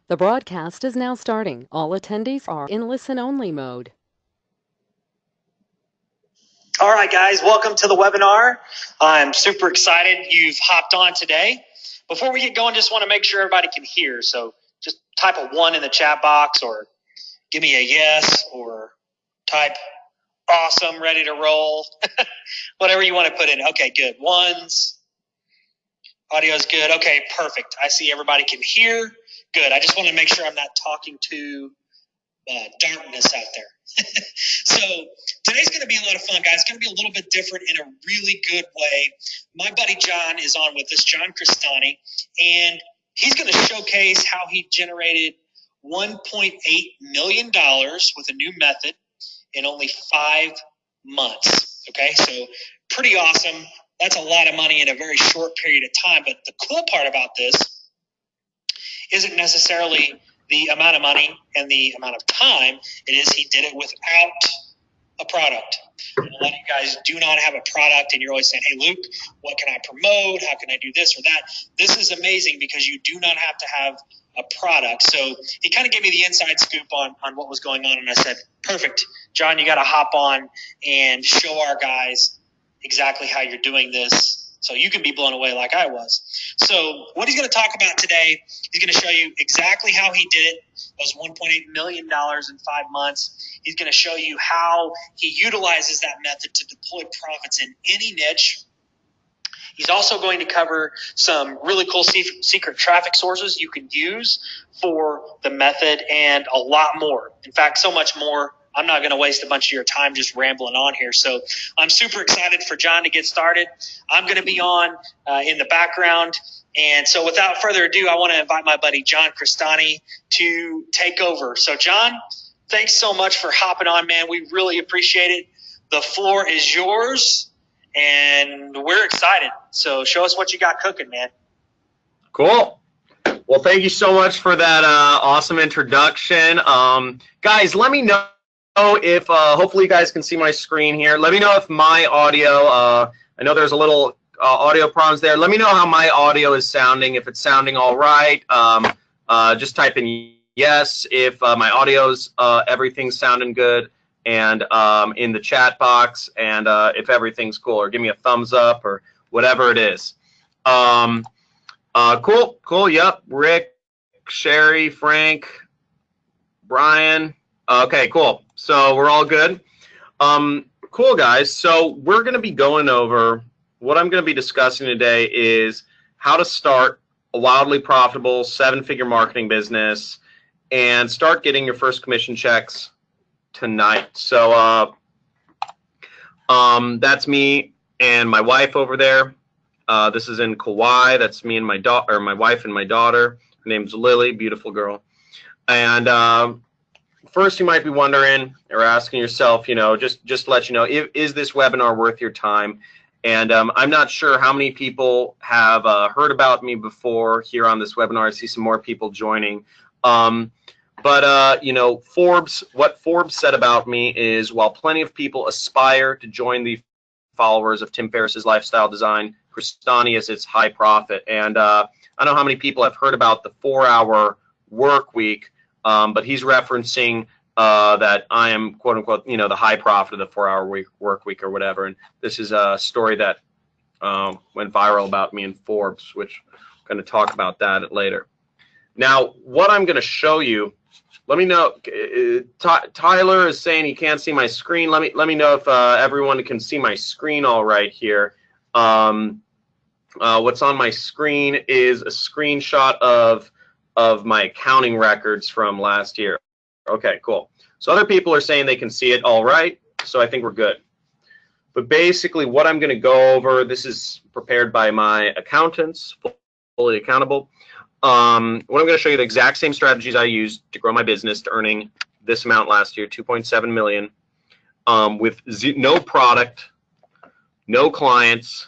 The broadcast is now starting. All attendees are in listen-only mode. All right, guys, welcome to the webinar. I'm super excited you've hopped on today. Before we get going, just want to make sure everybody can hear. So just type a 1 in the chat box, or give me a yes, or type awesome, ready to roll. Whatever you want to put in. Okay, good. Ones. Audio's good. Okay, perfect. I see everybody can hear. Good. I just want to make sure I'm not talking to darkness out there. So today's going to be a lot of fun, guys. It's going to be a little bit different in a really good way. My buddy John is on with us, John Crestani, and he's going to showcase how he generated $1.8 million with a new method in only 5 months. Okay, so pretty awesome. That's a lot of money in a very short period of time. But the cool part about this isn't necessarily the amount of money and the amount of time. It is he did it without a product. And a lot of you guys do not have a product, and you're always saying, hey, Luke, what can I promote? How can I do this or that? This is amazing because you do not have to have a product. So he kind of gave me the inside scoop on what was going on, and I said, perfect, John, you got to hop on and show our guys exactly how you're doing this so you can be blown away like I was. So what he's going to talk about today, he's going to show you exactly how he did it, those $1.8 million in 5 months. He's going to show you how he utilizes that method to deploy profits in any niche. He's also going to cover some really cool secret traffic sources you can use for the method and a lot more. In fact, so much more. I'm not going to waste a bunch of your time just rambling on here. So I'm super excited for John to get started. I'm going to be on in the background. And so without further ado, I want to invite my buddy John Crestani to take over. So John, thanks so much for hopping on, man. We really appreciate it. The floor is yours, and we're excited. So show us what you got cooking, man. Cool. Well, thank you so much for that awesome introduction. Guys, let me know if hopefully you guys can see my screen here. Let me know if my audio, I know there's a little audio problems there. Let me know how my audio is sounding, if it's sounding all right. Just type in yes if my audio's everything's sounding good, and in the chat box, and if everything's cool, or give me a thumbs up or whatever it is. Cool, yep. Rick, Sherry, Frank, Brian. Okay, cool. So we're all good. Cool, guys. So we're going to be going over, what I'm going to be discussing today is how to start a wildly profitable 7-figure marketing business and start getting your first commission checks tonight. So that's me and my wife over there. This is in Kauai. That's me and my daughter, or my wife and my daughter. Her name's Lily, beautiful girl. And first, you might be wondering or asking yourself, just to let you know, is this webinar worth your time? And I'm not sure how many people have heard about me before here on this webinar. I see some more people joining. Forbes, what Forbes said about me is, while plenty of people aspire to join the followers of Tim Ferriss's lifestyle design, Crestani is its high profit. And I don't know how many people have heard about the 4-hour work week, but he's referencing that I am, quote unquote, the high profit of the 4-hour work week or whatever. And this is a story that went viral about me in Forbes, which I'm going to talk about that later. Now, what I'm going to show you, let me know. Tyler is saying he can't see my screen. Let me know if everyone can see my screen all right here. What's on my screen is a screenshot of my accounting records from last year. Okay, cool. So other people are saying they can see it all right, so I think we're good. But basically what I'm going to go over, this is prepared by my accountants, fully accountable. What I'm going to show you the exact same strategies I used to grow my business to earning this amount last year, 2.7 million, with no product, no clients,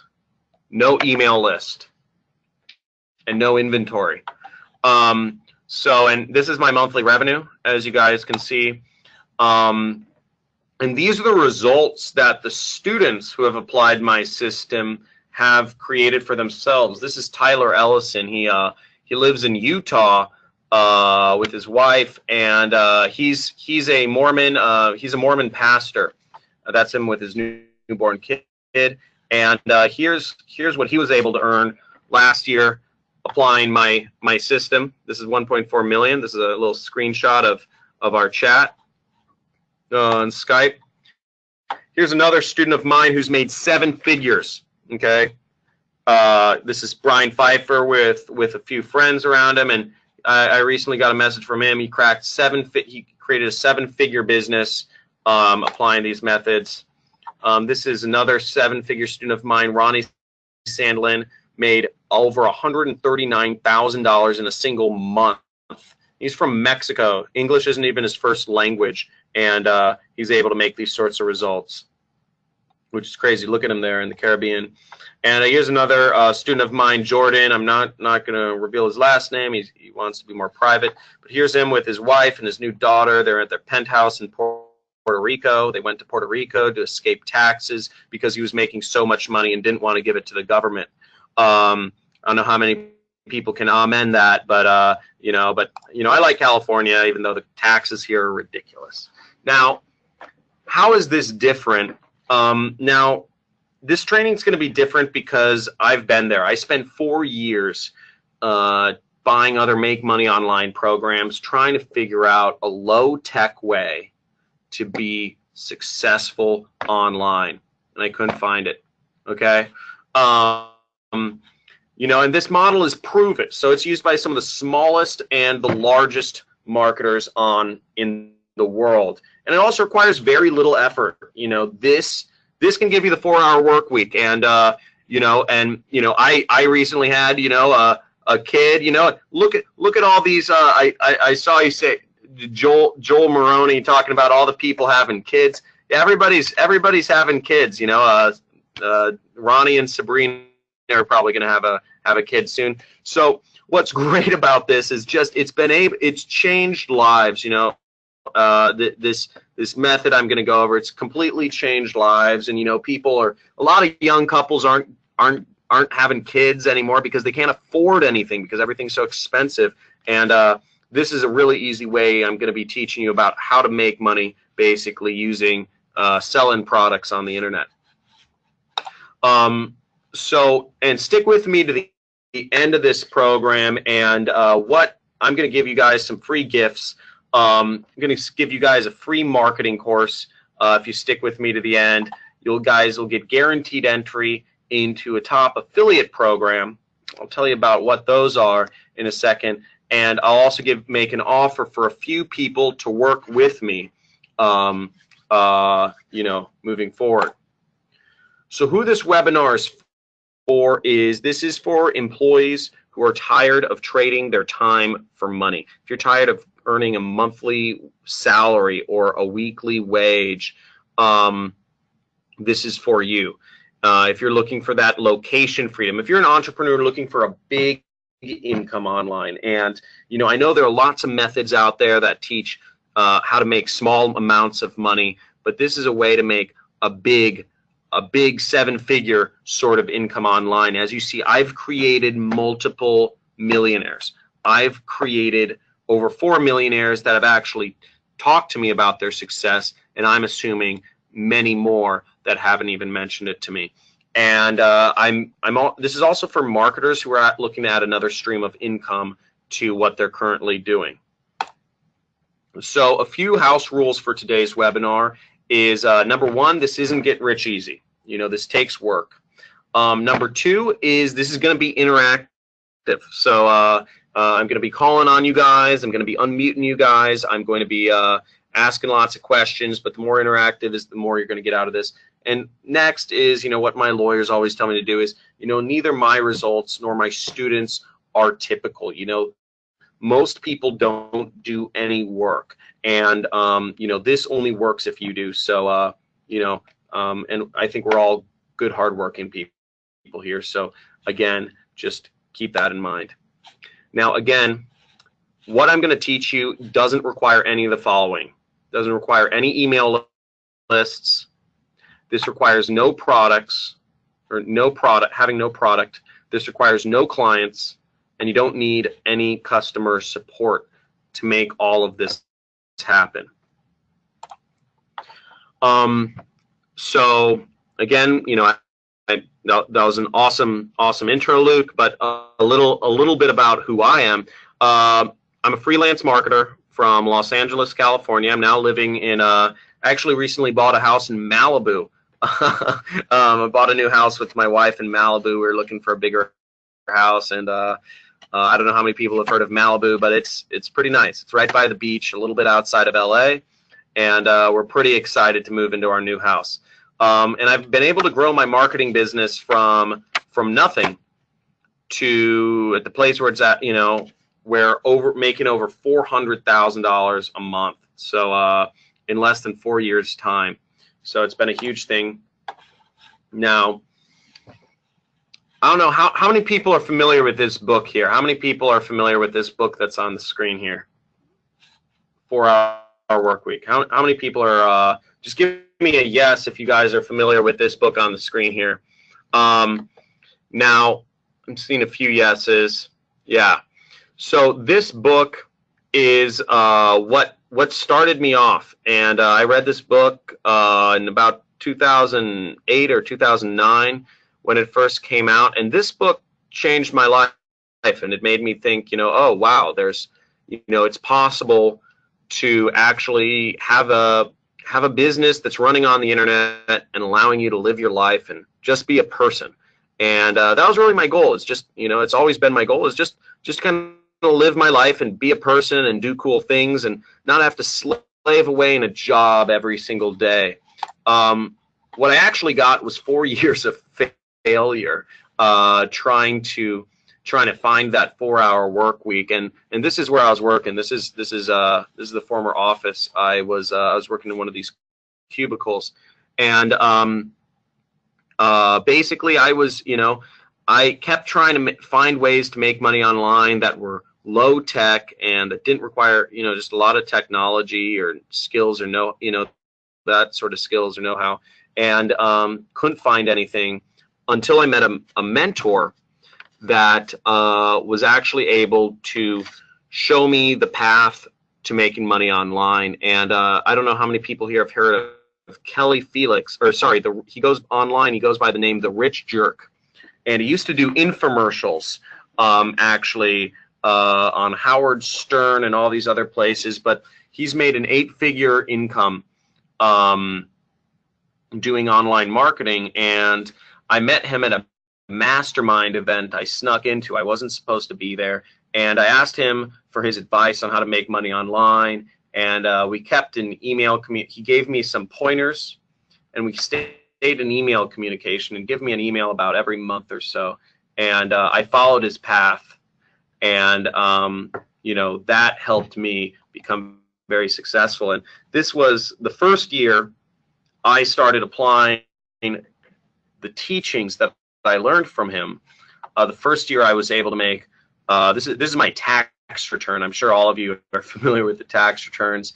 no email list, and no inventory. And this is my monthly revenue, as you guys can see. And these are the results that the students who have applied my system have created for themselves. This is Tyler Ellison. He lives in Utah, with his wife, and he's a Mormon. He's a Mormon pastor. That's him with his newborn kid. And here's what he was able to earn last year applying my system. This is 1.4 million. This is a little screenshot of our chat on Skype. Here's another student of mine who's made 7 figures. Okay, this is Brian Pfeiffer with a few friends around him, and I recently got a message from him. He cracked he created a 7-figure business applying these methods. This is another 7-figure student of mine, Ronnie Sandlin, made over $139,000 in a single month. He's from Mexico. English isn't even his first language, and he's able to make these sorts of results, which is crazy. Look at him there in the Caribbean. And here's another student of mine, Jordan. I'm not going to reveal his last name. He wants to be more private. But here's him with his wife and his new daughter. They're at their penthouse in Puerto Rico. They went to Puerto Rico to escape taxes because he was making so much money and didn't want to give it to the government. I don't know how many people can amen that, but I like California, even though the taxes here are ridiculous. Now, how is this different? Now, this training is going to be different because I've been there. I spent 4 years buying other make money online programs, trying to figure out a low-tech way to be successful online, and I couldn't find it. Okay, and this model is proven, so it's used by some of the smallest and the largest marketers in the world, and it also requires very little effort. This can give you the 4-hour work week, and I recently had a kid. Look at all these. I saw you say Joel Maroney talking about all the people having kids. Yeah, everybody's having kids. Ronnie and Sabrina are probably going to have a kid soon. So what's great about this is just it's changed lives. This method I'm going to go over, it's completely changed lives, and a lot of young couples aren't having kids anymore because they can't afford anything because everything's so expensive. And this is a really easy way. I'm going to be teaching you about how to make money basically using selling products on the internet. And stick with me to the end of this program, and what I'm going to give you guys some free gifts. I'm going to give you guys a free marketing course. If you stick with me to the end, you guys will get guaranteed entry into a top affiliate program. I'll tell you about what those are in a second, and I'll also make an offer for a few people to work with me, moving forward. So who this webinar is for this is for employees who are tired of trading their time for money. If you're tired of earning a monthly salary or a weekly wage, this is for you. If you're looking for that location freedom, if you're an entrepreneur looking for a big income online, and I know there are lots of methods out there that teach how to make small amounts of money, but this is a way to make a big 7-figure sort of income online. As you see, I've created multiple millionaires. I've created over 4 millionaires that have actually talked to me about their success, and I'm assuming many more that haven't even mentioned it to me. And this is also for marketers who are looking at another stream of income to what they're currently doing. So a few house rules for today's webinar is number 1, this isn't get rich easy. This takes work. Number 2 is this is going to be interactive. So I'm going to be calling on you guys. I'm going to be unmuting you guys. I'm going to be asking lots of questions, but the more interactive is the more you're going to get out of this. And next is, what my lawyers always tell me to do is, neither my results nor my students are typical. Most people don't do any work, and this only works if you do. So and I think we're all good, hardworking people here. So again, just keep that in mind. Now, again, what I'm going to teach you doesn't require any of the following. Doesn't require any email lists. This requires no products, or having no product. This requires no clients. and you don't need any customer support to make all of this happen. So again, you know, that was an awesome intro, Luke. But a little bit about who I am. I'm a freelance marketer from Los Angeles, California. I'm now living in actually recently bought a house in Malibu. I bought a new house with my wife in Malibu. We were looking for a bigger house, and I don't know how many people have heard of Malibu, but it's pretty nice. It's right by the beach, a little bit outside of LA, and we're pretty excited to move into our new house. And I've been able to grow my marketing business from nothing to at the place where it's at, you know, where making over $400,000 a month. So in less than 4 years' time. So it's been a huge thing. Now, I don't know how many people are familiar with this book here. How many people are familiar with this book that's on the screen here? 4 Hour Workweek. How many people are? Just give me a yes if you guys are familiar with this book on the screen here. Now, I'm seeing a few yeses. Yeah. So this book is what started me off, and I read this book in about 2008 or 2009 when it first came out, and this book changed my life, and it made me think, you know, oh wow, there's, you know, it's possible to actually have a business that's running on the internet and allowing you to live your life and just be a person. And that was really my goal. It's just, you know, it's always been my goal, is just kind of live my life and be a person and do cool things and not have to slave away in a job every single day. What I actually got was 4 years of failure trying to find that 4 hour work week, and this is where I was working. This is the former office. I was working in one of these cubicles, and basically I was, you know, I kept trying to find ways to make money online that were low tech and that didn't require, you know, just a lot of technology or skills or that sort of skills or know-how, and couldn't find anything until I met a mentor that was actually able to show me the path to making money online. And I don't know how many people here have heard of Kelly Felix, or sorry, he goes online, he goes by the name The Rich Jerk. And he used to do infomercials actually on Howard Stern and all these other places, but he's made an 8-figure income doing online marketing. And I met him at a mastermind event I snuck into. I wasn't supposed to be there, and I asked him for his advice on how to make money online, and we kept an email he gave me some pointers, and we stayed in email communication, and give me an email about every month or so, and I followed his path, and you know, that helped me become very successful. And this was the first year I started applying the teachings that I learned from him. The first year I was able to make this is my tax return. I'm sure all of you are familiar with the tax returns.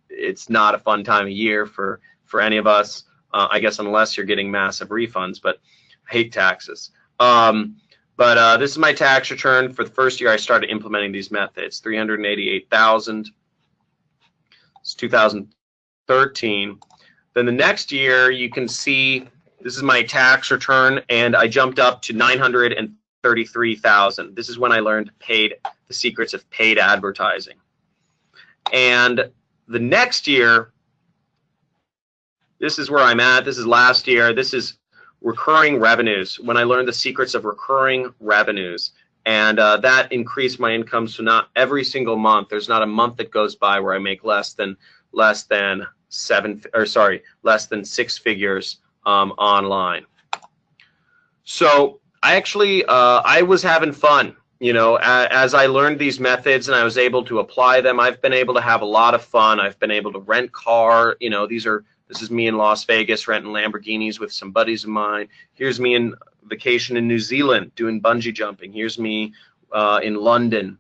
It's not a fun time of year for any of us, I guess, unless you're getting massive refunds, but I hate taxes. But this is my tax return for the first year I started implementing these methods. $388,000. It's 2013. Then the next year you can see this is my tax return, and I jumped up to $933,000. This is when I learned the secrets of paid advertising. And the next year, this is where I'm at. This is last year. This is recurring revenues, when I learned the secrets of recurring revenues. And that increased my income. So not every single month, there's not a month that goes by where I make less than 6 figures online. So I actually I was having fun, you know, as I learned these methods and I was able to apply them. I've been able to have a lot of fun. I've been able to rent car, you know, this is me in Las Vegas renting Lamborghinis with some buddies of mine. Here's me in vacation in New Zealand doing bungee jumping. Here's me in London,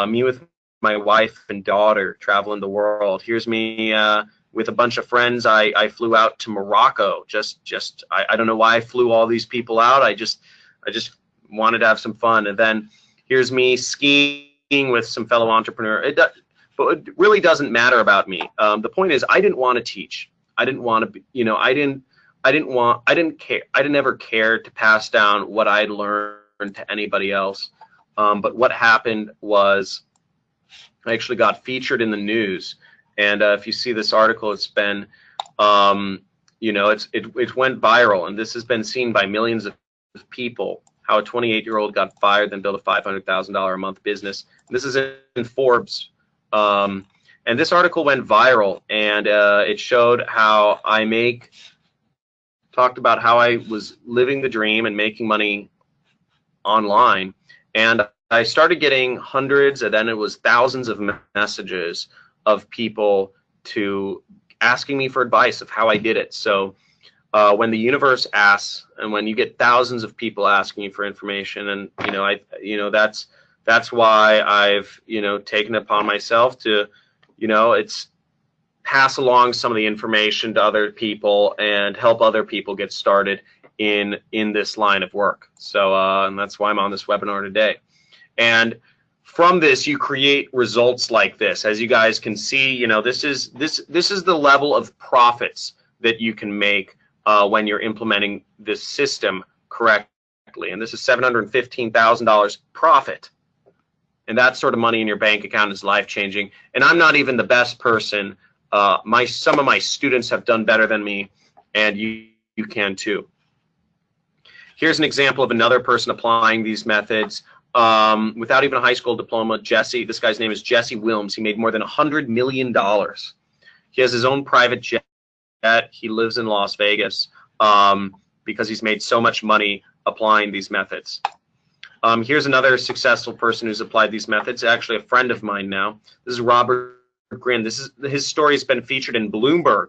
me with my wife and daughter traveling the world. Here's me with a bunch of friends. I flew out to Morocco. I don't know why I flew all these people out. I just wanted to have some fun. And then Here's me skiing with some fellow entrepreneur. But it really doesn't matter about me. The point is, I didn't want to teach. I didn't want to be, you know, I didn't care. I didn't ever care to pass down what I'd learned to anybody else. But what happened was I actually got featured in the news. And if you see this article, it's been, you know, it went viral, and this has been seen by millions of people. How a 28-year-old got fired, then built a $500,000 a month business. And this is in Forbes. And this article went viral, and it showed how talked about how I was living the dream and making money online. And I started getting hundreds, and then it was thousands of messages of people asking me for advice of how I did it. So when the universe asks, and when you get thousands of people asking you for information, and that's why I've taken it upon myself to pass along some of the information to other people and help other people get started in this line of work. So and that's why I'm on this webinar today. And from this, you create results like this. As you guys can see, this is the level of profits that you can make when you're implementing this system correctly. And this is $715,000 profit. And that sort of money in your bank account is life-changing. And I'm not even the best person. Some of my students have done better than me, and you can too. Here's an example of another person applying these methods without even a high school diploma. Jesse, this guy's name is Jesse Wilms. He made more than $100 million. He has his own private jet. He lives in Las Vegas because he's made so much money applying these methods. Here's another successful person who's applied these methods, actually a friend of mine now. This is Robert Grin. His story has been featured in Bloomberg.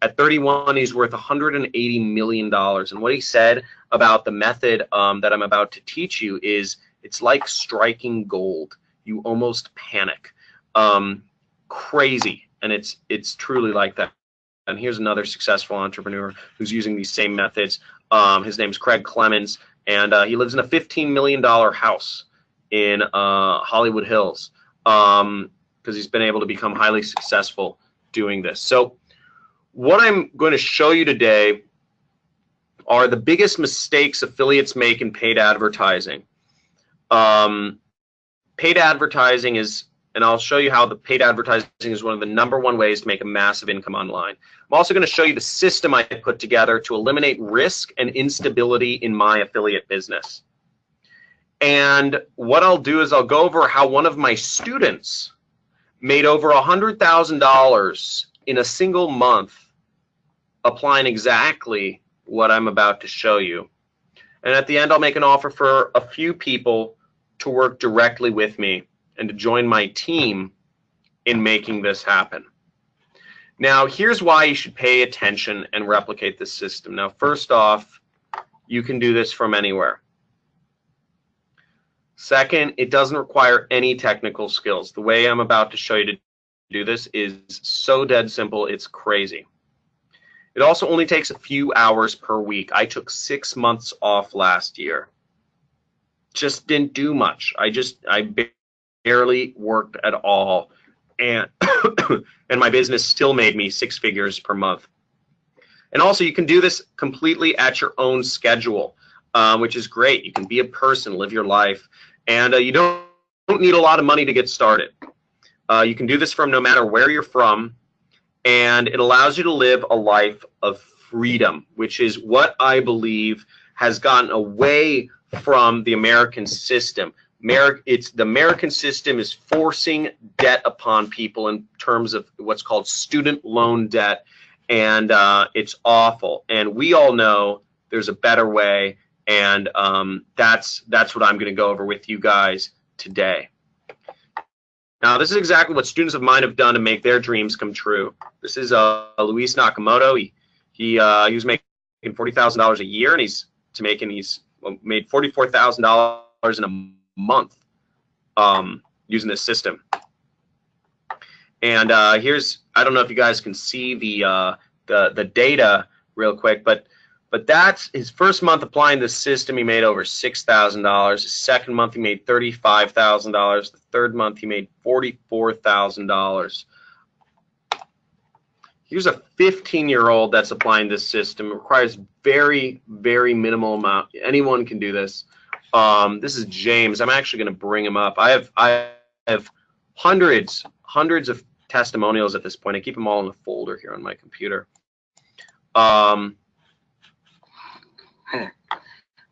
At 31, he's worth $180 million. And what he said about the method that I'm about to teach you is, it's like striking gold. You almost panic. Crazy. And it's truly like that. And here's another successful entrepreneur who's using these same methods. His name's Craig Clemens, and he lives in a $15 million house in Hollywood Hills because he's been able to become highly successful doing this. So what I'm going to show you today are the biggest mistakes affiliates make in paid advertising. Paid advertising is, and I'll show you how the paid advertising is one of the #1 ways to make a massive income online. I'm also going to show you the system I put together to eliminate risk and instability in my affiliate business. And what I'll do is I'll go over how one of my students made over $100,000 in a single month applying exactly what I'm about to show you. And at the end, I'll make an offer for a few people to work directly with me and to join my team in making this happen. Now, here's why you should pay attention and replicate this system. Now, first off, you can do this from anywhere. Second, it doesn't require any technical skills. The way I'm about to show you to do this is so dead simple, it's crazy. It also only takes a few hours per week. I took 6 months off last year. Just didn't do much. I barely worked at all, and and my business still made me 6 figures per month. And also, you can do this completely at your own schedule, which is great. You can be a person, live your life, and you don't need a lot of money to get started. You can do this from no matter where you're from, and it allows you to live a life of freedom, which is what I believe has gotten away from the American system. The American system is forcing debt upon people in terms of what's called student loan debt, and it's awful. And we all know there's a better way, and that's what I'm going to go over with you guys today. Now, this is exactly what students of mine have done to make their dreams come true. This is Luis Nakamoto. He was making $40,000 a year, and he's made $44,000 in a month using this system. And here's, I don't know if you guys can see the data real quick, but But that's his first month applying this system. He made over $6,000. His second month, he made $35,000. The third month, he made $44,000. Here's a 15-year-old that's applying this system. It requires very, very minimal amount. Anyone can do this. This is James. I'm actually going to bring him up. I have hundreds of testimonials at this point. I keep them all in a folder here on my computer. Hi there.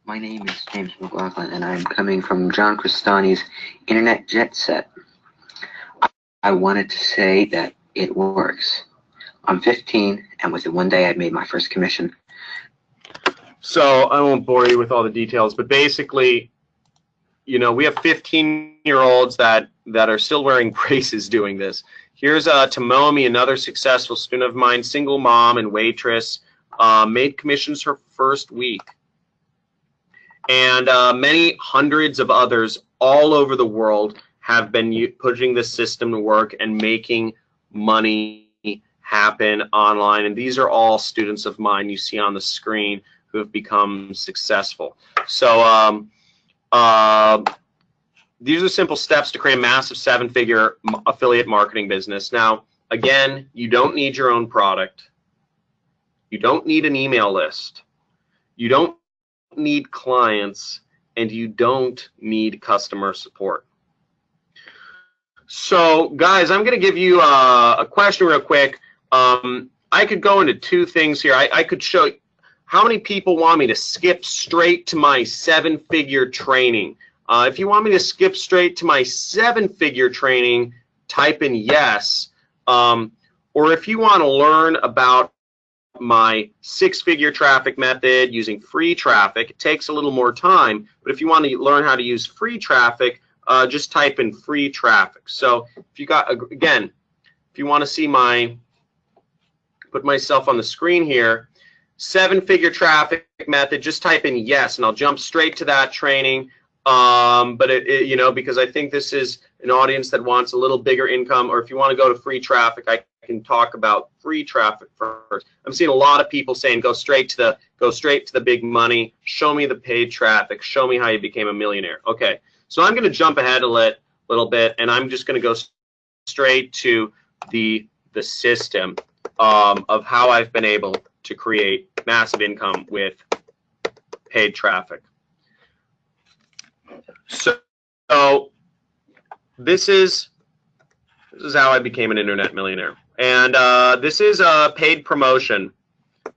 My name is James McLaughlin, and I'm coming from John Crestani's Internet Jet Set. I wanted to say that it works. I'm 15, and within one day I made my first commission. So I won't bore you with all the details, but basically, you know, we have 15-year-olds that are still wearing braces doing this. Here's Tomomi, another successful student of mine, single mom and waitress. Made commissions her first week. And many hundreds of others all over the world have been putting this system to work and making money happen online. And these are all students of mine you see on the screen who have become successful. So these are simple steps to create a massive 7-figure affiliate marketing business. Now, again, you don't need your own product. You don't need an email list. You don't need clients, and you don't need customer support. So, guys, I'm going to give you a question real quick. I could go into two things here. I could show you how many people want me to skip straight to my 7-figure training. If you want me to skip straight to my 7-figure training, type in yes. Or if you want to learn about my 6-figure traffic method using free traffic, it takes a little more time, but if you want to learn how to use free traffic, just type in free traffic. So if you got, again, if you want to see put myself on the screen here, 7-figure traffic method, just type in yes, and I'll jump straight to that training. But you know, because I think this is an audience that wants a little bigger income, or if you want to go to free traffic, I can talk about free traffic first. I'm seeing a lot of people saying go straight to the big money, show me the paid traffic, show me how you became a millionaire. Okay, so I'm going to jump ahead a little bit, and I'm just going to go straight to the system of how I've been able to create massive income with paid traffic. So this is how I became an internet millionaire, and this is a paid promotion.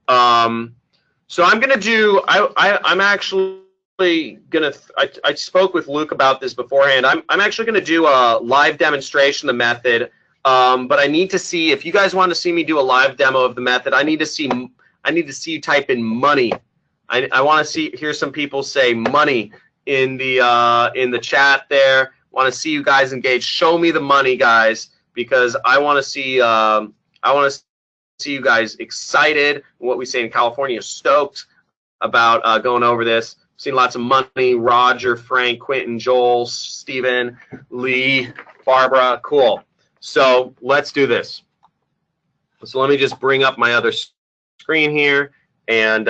So I'm gonna do. I'm actually gonna. I spoke with Luke about this beforehand. I'm actually gonna do a live demonstration of the method. But I need to see, if you guys want to see me do a live demo of the method, I need to see you type in money. I want to hear some people say money in the chat there. Want to see you guys engage. Show me the money, guys, because I want to see you guys excited. What we say in California, stoked about going over this. Seen lots of money. Roger, Frank, Quentin, Joel, Steven, Lee, Barbara. Cool. So let's do this. So let me just bring up my other screen here and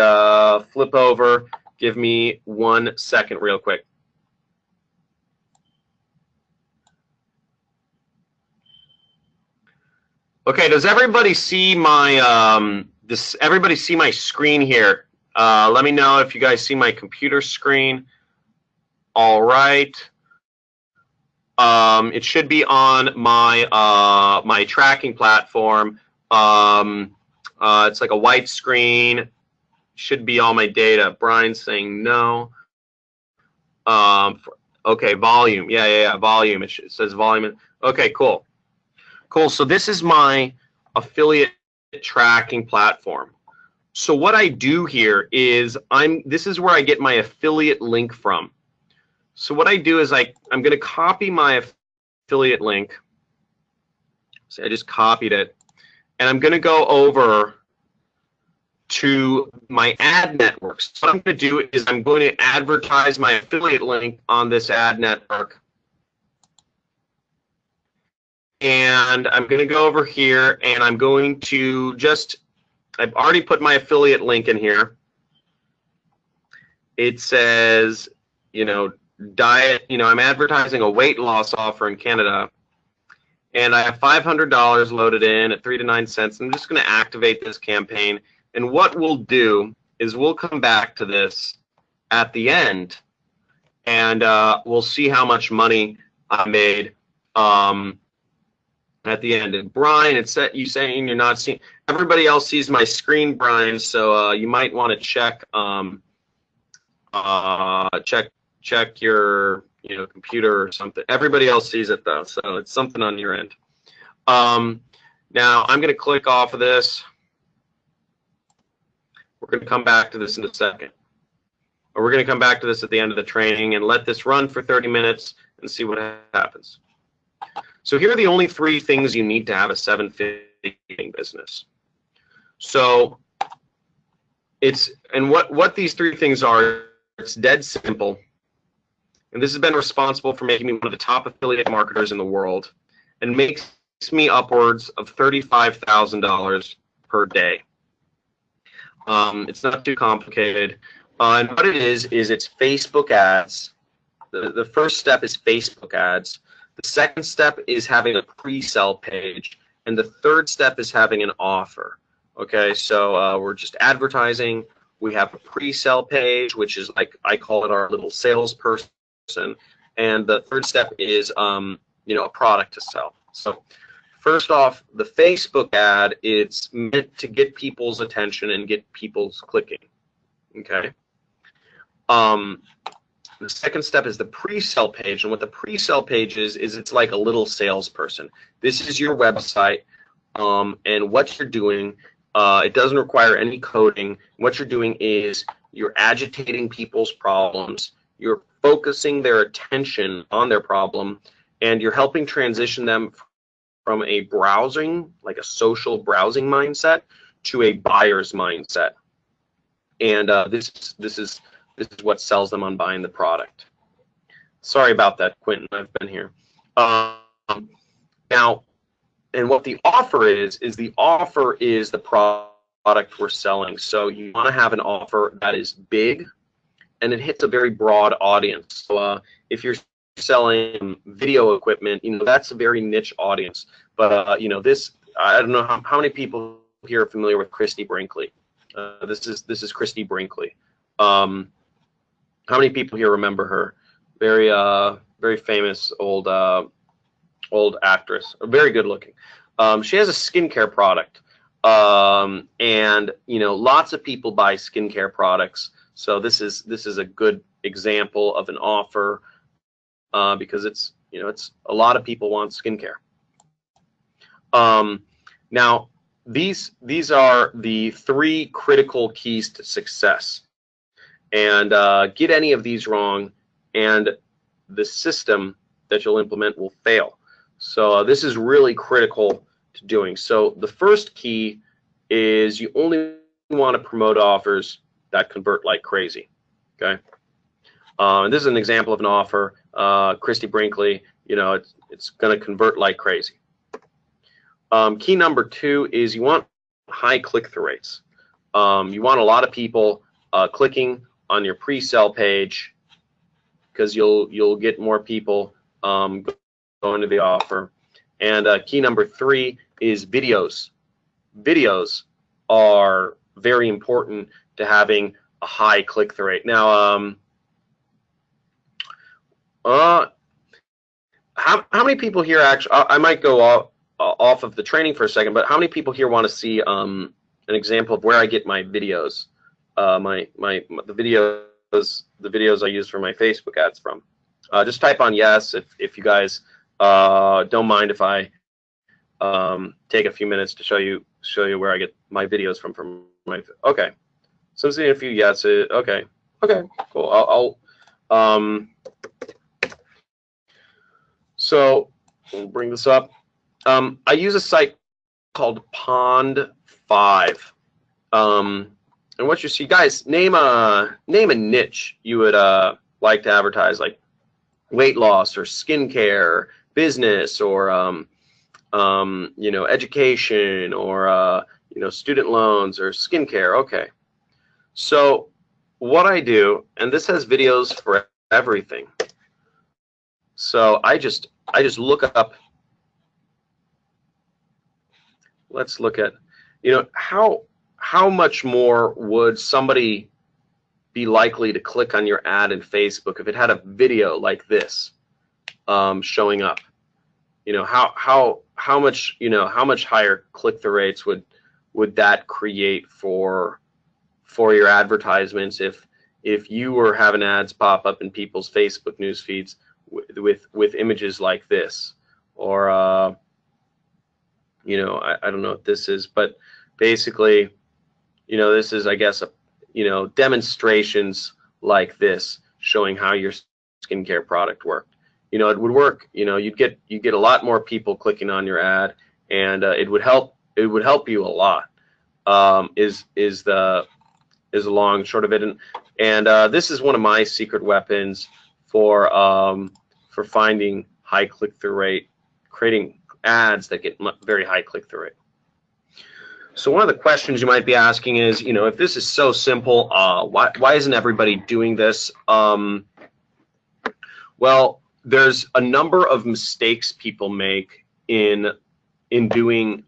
flip over. Give me 1 second real quick. Okay, does everybody see my everybody see my screen here? Let me know if you guys see my computer screen. All right. It should be on my my tracking platform. It's like a white screen. Should be all my data. Brian's saying no. Okay, volume. Yeah, volume. It says volume. Okay, cool. Cool. So this is my affiliate tracking platform. So what I do here is this is where I get my affiliate link from. So what I do is I'm going to copy my affiliate link. So I just copied it, and I'm going to go over to my ad networks. So what I'm going to do is I'm going to advertise my affiliate link on this ad network. And I'm going to go over here, and I'm going to I've already put my affiliate link in here. it says, diet, I'm advertising a weight loss offer in Canada, and I have $500 loaded in at 3 to 9 cents. I'm just going to activate this campaign, and what we'll do is we'll come back to this at the end, and we'll see how much money I made at the end. And Brian, it's you saying you're not seeing. Everybody else sees my screen, Brian. So you might want to check check your computer or something. Everybody else sees it though, so it's something on your end. Now I'm going to click off of this. We're going to come back to this in a second. Or we're going to come back to this at the end of the training and let this run for 30 minutes and see what happens. So here are the only 3 things you need to have a 7-figure business. So what these 3 things are, it's dead simple. And this has been responsible for making me one of the top affiliate marketers in the world and makes me upwards of $35,000 per day. It's not too complicated. And what it is it's Facebook ads. The first step is Facebook ads. The second step is having a pre-sell page. And the third step is having an offer. Okay, so we're just advertising. We have a pre-sell page, which is like, I call it our little salesperson. And the third step is, a product to sell. So first off, the Facebook ad, it's meant to get people's attention and get people's clicking. Okay. The second step is the pre-sell page, and what the pre-sell page is it's like a little salesperson. This is your website, and what you're doing, it doesn't require any coding. What you're doing is you're agitating people's problems, you're focusing their attention on their problem, and you're helping transition them from a browsing, like a social browsing mindset, to a buyer's mindset. And this is what sells them on buying the product. Sorry about that, Quentin. I've been here. Now, and what the offer is the offer is the product we're selling. So you want to have an offer that is big and it hits a very broad audience. So if you're selling video equipment, that's a very niche audience. But this, I don't know how many people here are familiar with Christy Brinkley. This is Christy Brinkley. How many people here remember her? Very famous old actress, very good looking. She has a skincare product, and lots of people buy skincare products. So this is a good example of an offer because it's a lot of people want skincare. Now these are the 3 critical keys to success. And get any of these wrong, and the system that you'll implement will fail. So this is really critical to doing. So the first key is you only want to promote offers that convert like crazy. Okay. And this is an example of an offer. Christy Brinkley, it's going to convert like crazy. Key number 2 is you want high click-through rates. You want a lot of people clicking on your pre-sell page because you'll get more people going to the offer. And key number 3 is videos. Videos are very important to having a high click-through rate. Now, how many people here actually? I might go off of the training for a second, but how many people here want to see an example of where I get my videos? The videos I use for my Facebook ads from. Just type on yes if you guys don't mind if I take a few minutes to show you where I get my videos from my. Okay, so I'm seeing a few yeses. Okay, cool. So we'll bring this up. I use a site called Pond5. And what you see, guys, name a niche you would like to advertise, like weight loss or skincare, business, or education, or student loans or skincare. Okay, so what I do, and this has videos for everything. So I just look up. Let's look at, you know, how much more would somebody be likely to click on your ad in Facebook if it had a video like this showing up? You know, how much, you know, how much higher click-through rates would that create for your advertisements if you were having ads pop up in people's Facebook news feeds with images like this? Or you know, I don't know what this is, but basically, you know, this is, I guess, you know, demonstrations like this showing how your skincare product worked. You know, it would work. You know, you'd get a lot more people clicking on your ad, and it would help you a lot. Is the long and short of it, and this is one of my secret weapons for finding high click-through rate, creating ads that get very high click-through rate. So one of the questions you might be asking is, you know, if this is so simple, why isn't everybody doing this? Well, there's a number of mistakes people make in doing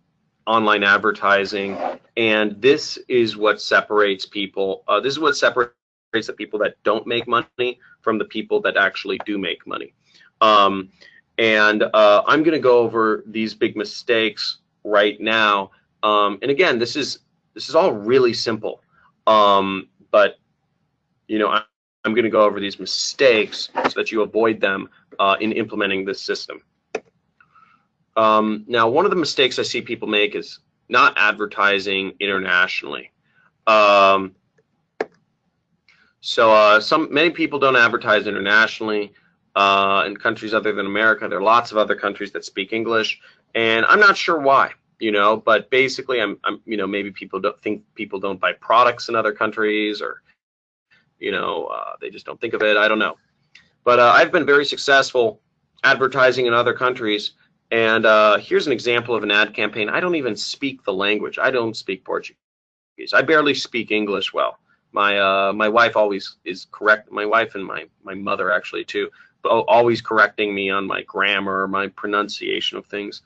online advertising, and this is what separates people. This is what separates the people that don't make money from the people that actually do make money. And I'm going to go over these big mistakes right now. And again, this is all really simple. But you know, I'm going to go over these mistakes so that you avoid them in implementing this system. Now, one of the mistakes I see people make is not advertising internationally. Many people don't advertise internationally in countries other than America. There are lots of other countries that speak English, and I'm not sure why. You know, but basically, you know, maybe people don't buy products in other countries, or you know, they just don't think of it. I don't know, but I've been very successful advertising in other countries. And here's an example of an ad campaign. I don't even speak the language. I don't speak Portuguese. I barely speak English well. My wife always is correct. My wife and my mother actually too, always correcting me on my grammar, my pronunciation of things.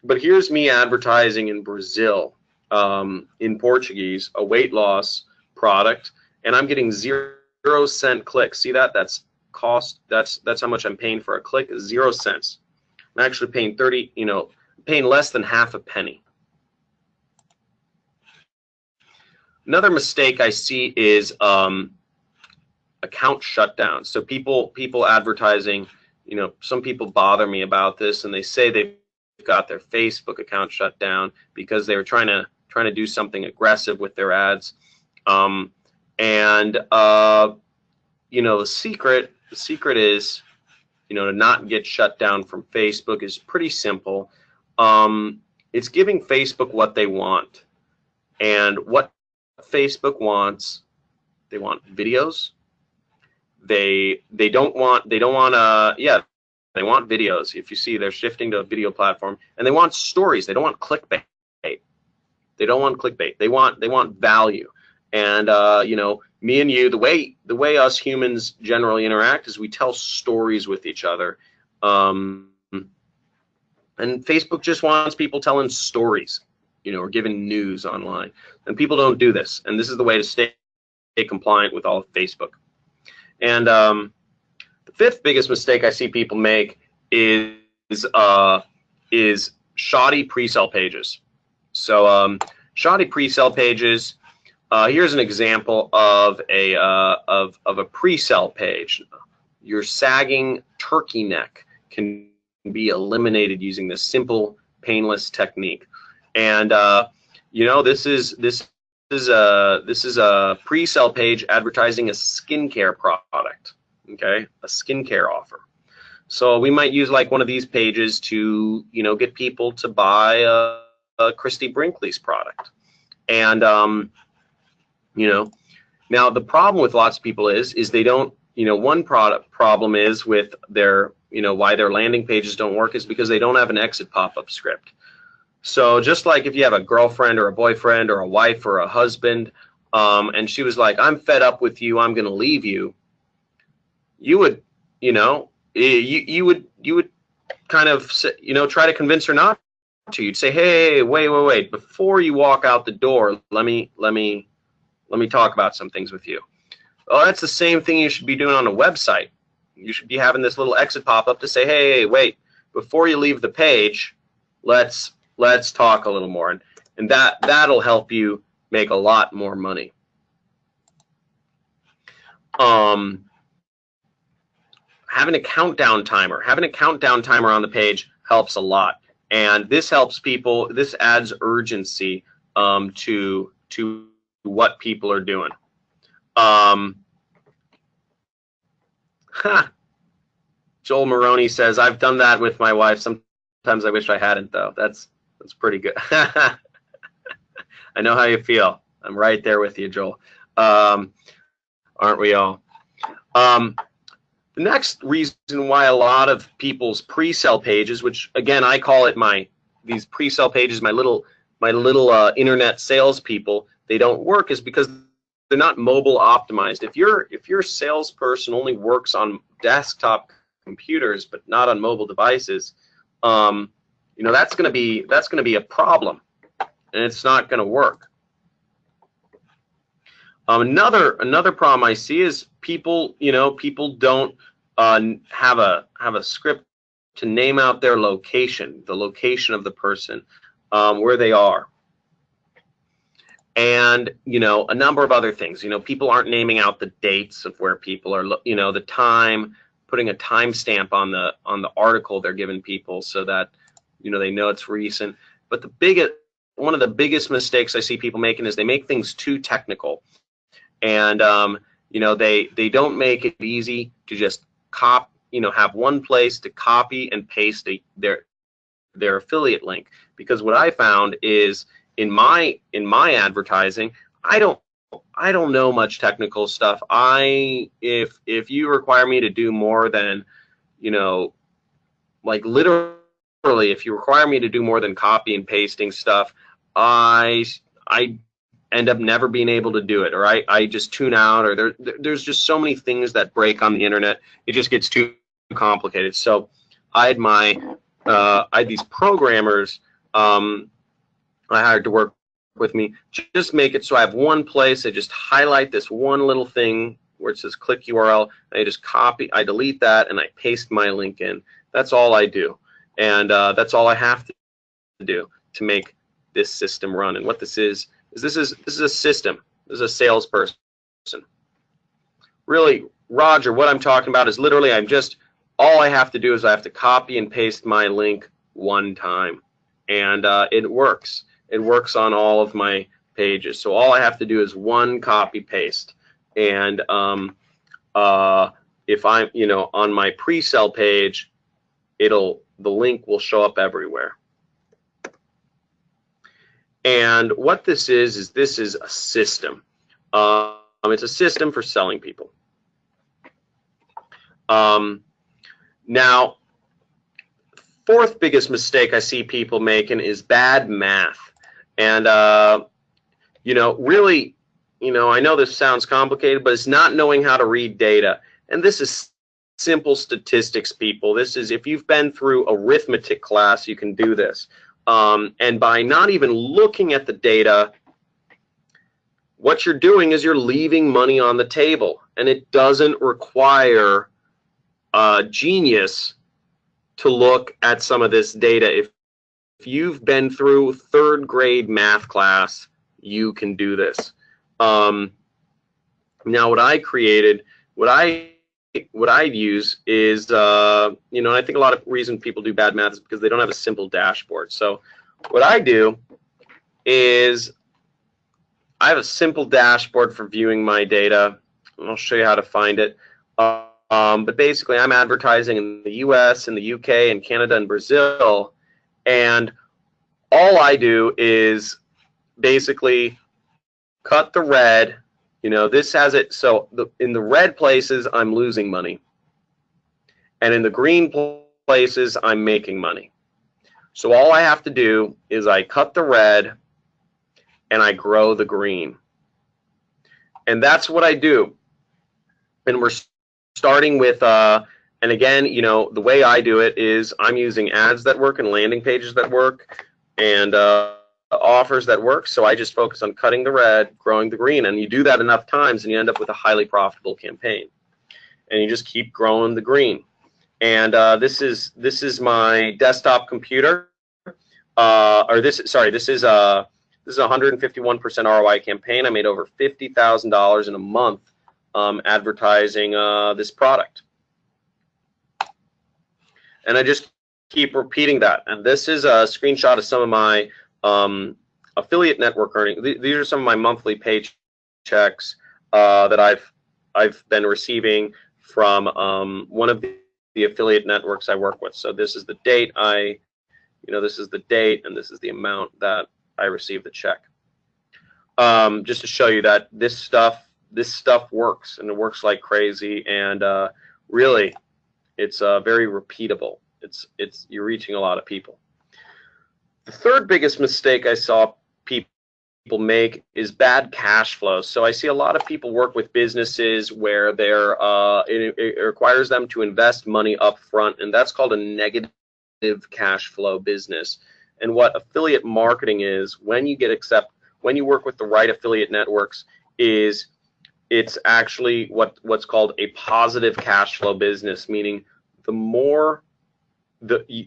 But here's me advertising in Brazil, in Portuguese, a weight loss product, and I'm getting 0-cent clicks. See that? That's cost. That's how much I'm paying for a click. 0 cents. I'm actually paying paying less than half a penny. Another mistake I see is account shutdown. So people advertising, you know, some people bother me about this, and they say they've got their Facebook account shut down because they were trying to do something aggressive with their ads. You know, the secret is, you know, to not get shut down from Facebook is pretty simple. It's giving Facebook what they want, and what Facebook wants, they want videos. They want videos. If you see, they're shifting to a video platform, and they want stories. They don't want clickbait. They want value. And you know, me and you, the way us humans generally interact is we tell stories with each other. And Facebook just wants people telling stories, you know, or giving news online. And people don't do this. And this is the way to stay compliant with all of Facebook. And the fifth biggest mistake I see people make is shoddy pre-sale pages. So shoddy pre-sale pages. Here's an example of a pre-sale page. Your sagging turkey neck can be eliminated using this simple, painless technique. And you know, this is a pre-sale page advertising a skincare product. Okay, a skincare offer. So we might use like one of these pages to, you know, get people to buy a Christy Brinkley's product. And you know, now the problem with lots of people is they don't, you know, one problem is with their, you know, why their landing pages don't work is because they don't have an exit pop-up script. So just like if you have a girlfriend or a boyfriend or a wife or a husband, and she was like, I'm fed up with you, I'm going to leave you, you would, you know, you would kind of, you know, try to convince her not to. You'd say, hey, wait, before you walk out the door, let me talk about some things with you. Well, that's the same thing you should be doing on a website. You should be having this little exit pop-up to say, hey, wait, before you leave the page, let's talk a little more, and that'll help you make a lot more money. Having a countdown timer on the page helps a lot, and this helps people. This adds urgency to what people are doing. Joel Maroney says, I've done that with my wife. Sometimes I wish I hadn't, though. That's pretty good. I know how you feel. I'm right there with you, Joel. Aren't we all? The next reason why a lot of people's pre-sale pages, which again I call it these pre-sale pages, my little internet salespeople, they don't work, is because they're not mobile optimized. If your salesperson only works on desktop computers but not on mobile devices, you know, that's going to be a problem, and it's not going to work. Another problem I see is people don't have a script to name out their location, the location of the person, where they are, and you know, a number of other things. You know, people aren't naming out the dates of where people are. You know, the time, putting a timestamp on the article they're giving people so that, you know, they know it's recent. But one of the biggest mistakes I see people making is they make things too technical. And you know, they don't make it easy to just have one place to copy and paste their affiliate link. Because what I found is in my advertising, I don't know much technical stuff. If you require me to do more than, you know, like literally, if you require me to do more than copy and pasting stuff, I end up never being able to do it, or I just tune out, or there's just so many things that break on the internet. It just gets too complicated. So I had these programmers I hired to work with me, just make it so I have one place. I just highlight this one little thing where it says click URL. I just I delete that, and I paste my link in. That's all I do, and that's all I have to do to make this system run. And what this is this is a system. This is a salesperson. Really, Roger, what I'm talking about is literally all I have to do is I have to copy and paste my link one time, and it works. It works on all of my pages. So all I have to do is one copy paste, and if I'm, you know, on my pre-sale page, the link will show up everywhere. And what this is this is a system. It's a system for selling people. Now, fourth biggest mistake I see people making is bad math. And you know, really, you know, I know this sounds complicated, but it's not knowing how to read data. And this is simple statistics, people. This is, if you've been through arithmetic class, you can do this. And by not even looking at the data, what you're doing is you're leaving money on the table. And it doesn't require genius to look at some of this data. If you've been through third grade math class, you can do this. Now, what I created, what I use is, you know, I think a lot of reason people do bad math is because they don't have a simple dashboard. So what I do is I have a simple dashboard for viewing my data. I'll show you how to find it. But basically, I'm advertising in the US, in the UK, and Canada, and Brazil. And all I do is basically cut the red. You know, this has it. So in the red places, I'm losing money. And in the green places, I'm making money. So all I have to do is I cut the red and I grow the green. And that's what I do. And we're starting with, and again, you know, the way I do it is I'm using ads that work and landing pages that work and offers that work. So I just focus on cutting the red, growing the green. And you do that enough times and you end up with a highly profitable campaign. And you just keep growing the green. And this is my desktop computer. This is a 151% ROI campaign. I made over $50,000 in a month advertising this product. And I just keep repeating that. And this is a screenshot of some of my affiliate network earnings. These are some of my monthly paychecks that I've been receiving from one of the affiliate networks I work with. So this is the date this is the date, and this is the amount that I received the check. Just to show you that this stuff works, and it works like crazy, and really, it's very repeatable. You're reaching a lot of people. The third biggest mistake I saw people make is bad cash flow. So I see a lot of people work with businesses where it requires them to invest money up front, and that's called a negative cash flow business. And what affiliate marketing is, when you work with the right affiliate networks, is it's actually what's called a positive cash flow business, meaning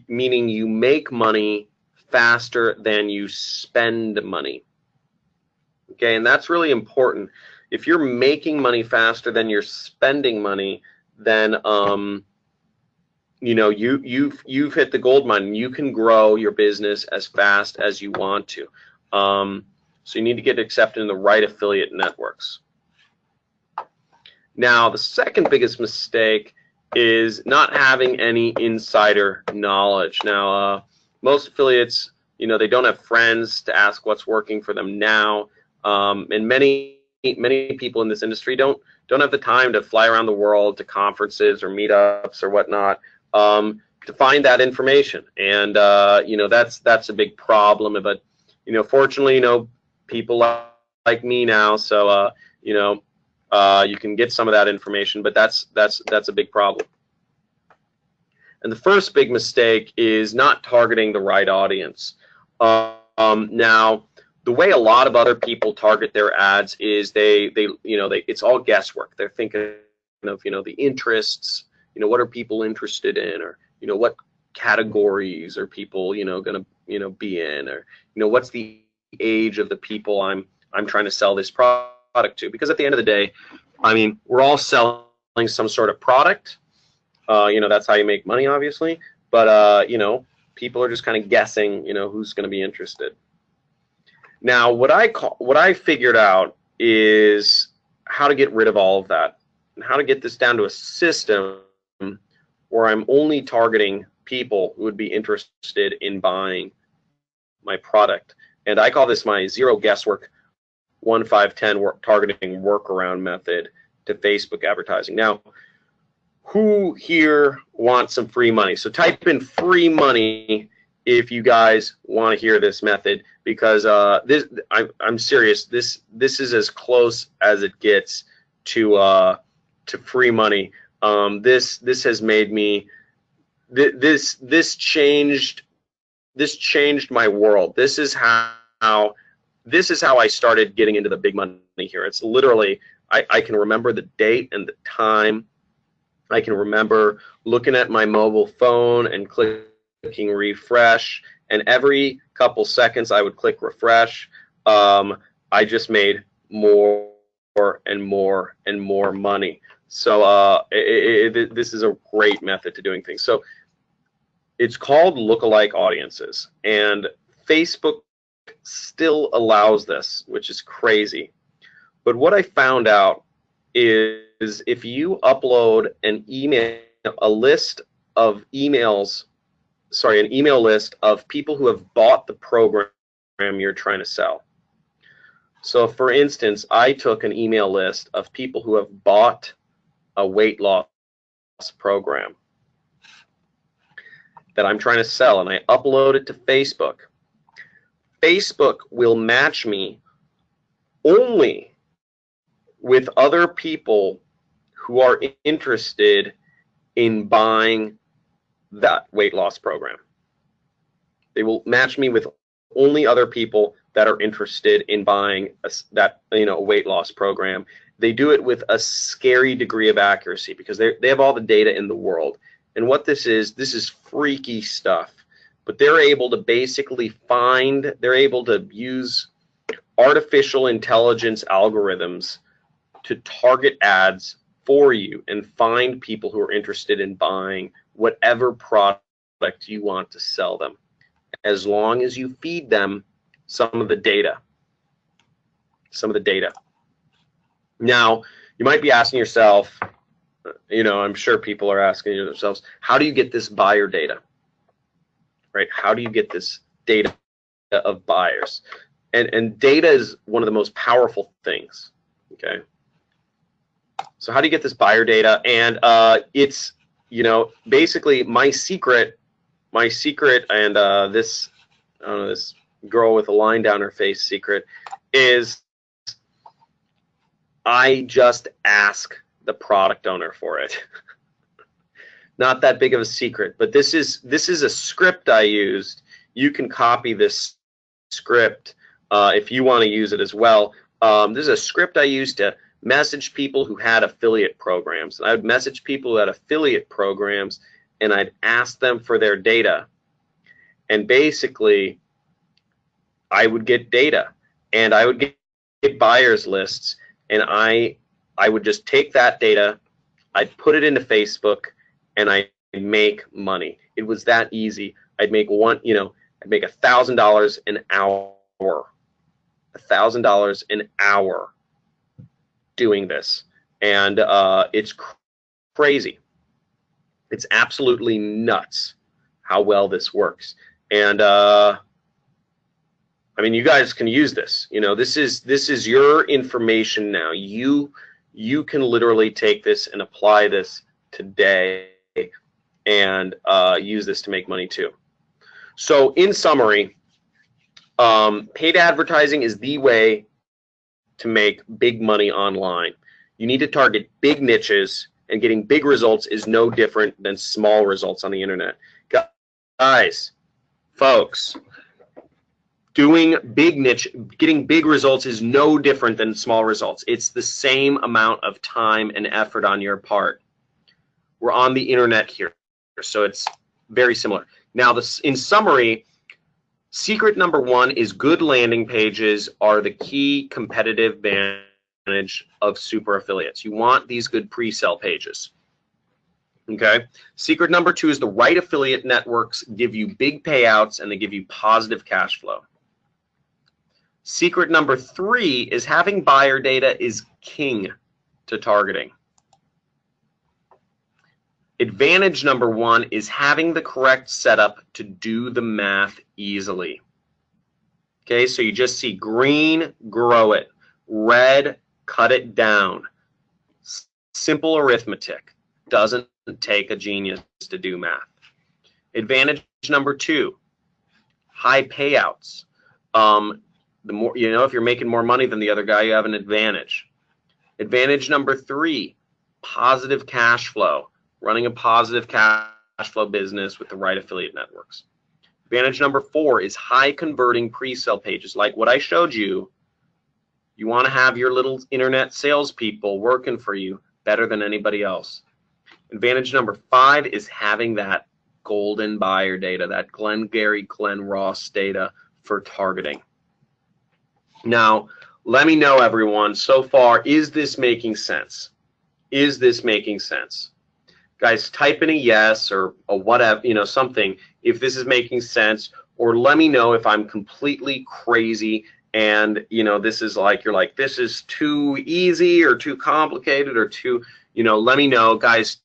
meaning you make money faster than you spend money. Okay, and that's really important. If you're making money faster than you're spending money, then you've hit the gold mine. You can grow your business as fast as you want to. So you need to get accepted in the right affiliate networks. Now, the second biggest mistake is not having any insider knowledge. Now, most affiliates, they don't have friends to ask what's working for them now, and many people in this industry don't have the time to fly around the world to conferences or meetups or whatnot to find that information. And that's a big problem. But fortunately, people like me now, so you can get some of that information, but that's a big problem. And the first big mistake is not targeting the right audience. Now, the way a lot of other people target their ads is it's all guesswork. They're thinking of the interests, what are people interested in, or what categories are people going to be in, or what's the age of the people I'm trying to sell this product to. Because at the end of the day, I mean, we're all selling some sort of product. That's how you make money, obviously. But people are just kind of guessing, who's going to be interested. Now, what I figured out is how to get rid of all of that, and how to get this down to a system where I'm only targeting people who would be interested in buying my product. And I call this my zero guesswork 1-5-10 targeting workaround method to Facebook advertising. Now, who here wants some free money? So type in free money if you guys want to hear this method, because I'm serious. This is as close as it gets to free money. This has made me this changed my world. This is how I started getting into the big money here. It's literally, I can remember the date and the time. I can remember looking at my mobile phone and clicking refresh, and every couple seconds I would click refresh. I just made more and more and more money. So this is a great method to doing things. So it's called lookalike audiences, and Facebook still allows this, which is crazy. But what I found out is if you upload an email list of people who have bought the program you're trying to sell. So for instance, I took an email list of people who have bought a weight loss program that I'm trying to sell, and I upload it to Facebook. Facebook will match me only with other people who are interested in buying that weight loss program. They will match me with only other people that are interested in buying that weight loss program. They do it with a scary degree of accuracy because they have all the data in the world. And what this is freaky stuff. But they're able to basically they're able to use artificial intelligence algorithms to target ads for you and find people who are interested in buying whatever product you want to sell them, as long as you feed them some of the data. Now, you might be asking yourself, I'm sure people are asking themselves, how do you get this buyer data? Right? How do you get this data of buyers? And data is one of the most powerful things. Okay. So how do you get this buyer data? And it's, basically my secret, and this girl with a line down her face secret is I just ask the product owner for it. Not that big of a secret, but this is a script I used. You can copy this script if you want to use it as well. This is a script I used to message people who had affiliate programs. I would message people who had affiliate programs, and I'd ask them for their data. And basically, I would get data, and I would get buyers lists, and I would just take that data, I'd put it into Facebook, and I'd make money. It was that easy. I'd make I'd make $1,000 an hour. $1,000 an hour doing this, and it's crazy. It's absolutely nuts how well this works. And I mean, you guys can use this. This is your information now. You can literally take this and apply this today and use this to make money too. So in summary, paid advertising is the way to make big money online. You need to target big niches, and getting big results is no different than small results on the internet. Guys, folks, doing big niche, getting big results is no different than small results. It's the same amount of time and effort on your part. We're on the internet here, so it's very similar. Now, in summary, secret number one is good landing pages are the key competitive advantage of super affiliates. You want these good pre-sale pages. Okay. Secret number two is the right affiliate networks give you big payouts and they give you positive cash flow. Secret number three is having buyer data is king to targeting. Advantage number one is having the correct setup to do the math easily. Okay, so you just see green, grow it. Red, cut it down. Simple arithmetic. Doesn't take a genius to do math. Advantage number two, high payouts. The more, if you're making more money than the other guy, you have an advantage. Advantage number three, positive cash flow. Running a positive cash flow business with the right affiliate networks. Advantage number four is high converting pre-sale pages. Like what I showed you, you want to have your little internet salespeople working for you better than anybody else. Advantage number five is having that golden buyer data, that Glenn Ross data for targeting. Now, let me know, everyone, so far, is this making sense? Is this making sense? Guys, type in a yes or a whatever, something, if this is making sense, or let me know if I'm completely crazy and, this is like, you're like, this is too easy or too complicated or too, let me know. Guys,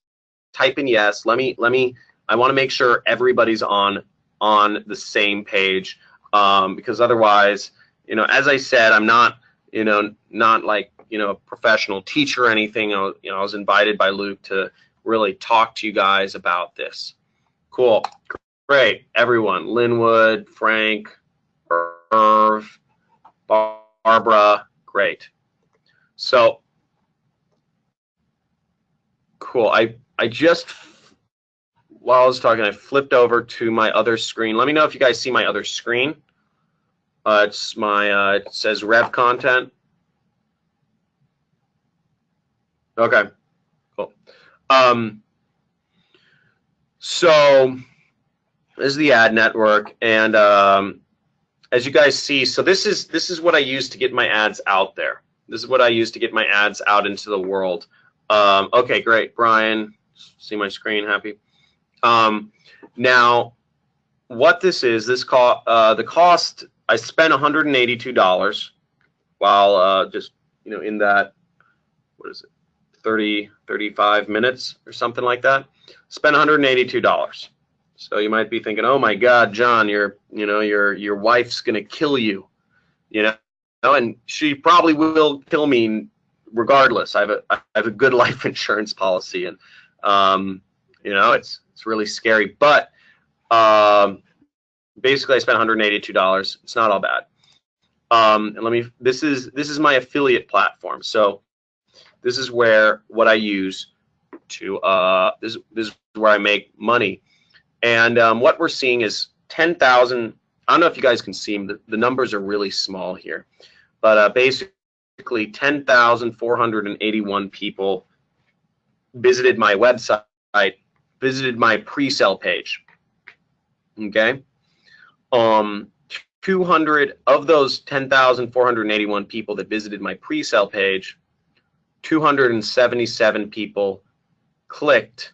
type in yes. I want to make sure everybody's on the same page, because otherwise, as I said, I'm not, not like, a professional teacher or anything. I was invited by Luke to really talk to you guys about this. Cool. Great. Everyone. Linwood, Frank, Irv, Barbara. Great. So cool. I just, while I was talking, I flipped over to my other screen. Let me know if you guys see my other screen. It's my, it says Rev Content. Okay, cool. So this is the ad network, and as you guys see, so this is what I use to get my ads out there. This is what I use to get my ads out into the world. Okay, great, Brian. See my screen, happy. Now, what this is, the cost, I spent $182 while just, you know, in that, what is it, 35 minutes or something like that. Spent $182. So you might be thinking, oh my God, John, your wife's gonna kill you, you know, and she probably will kill me regardless. I have a good life insurance policy, and you know, it's really scary, but basically I spent $182. It's not all bad. And this is my affiliate platform. So this is what I use to this is where I make money. And what we're seeing is 10,000. I don't know if you guys can see them. The numbers are really small here, but basically 10,481 people visited my website, visited my pre-sale page. Okay, 200 of those 10,481 people that visited my pre-sale page, 277 people clicked,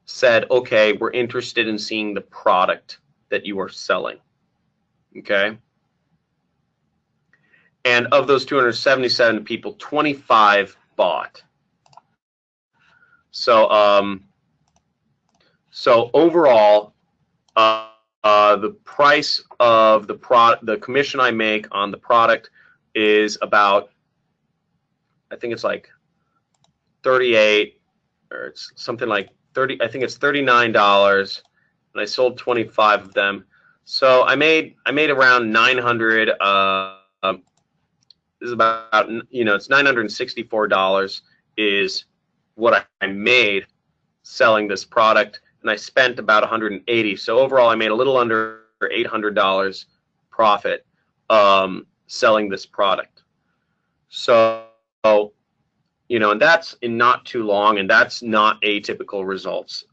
said, okay, we're interested in seeing the product that you are selling. Okay, and of those 277 people, 25 bought. So so overall, the price of the commission I make on the product is about, I think it's like 38, or it's something like 30. I think it's $39, and I sold 25 of them. So I made around 900. This is about, you know, it's $964 is what I made selling this product, and I spent about 180. So overall, I made a little under $800 profit selling this product. So, you know, and that's in not too long, and that's not atypical results.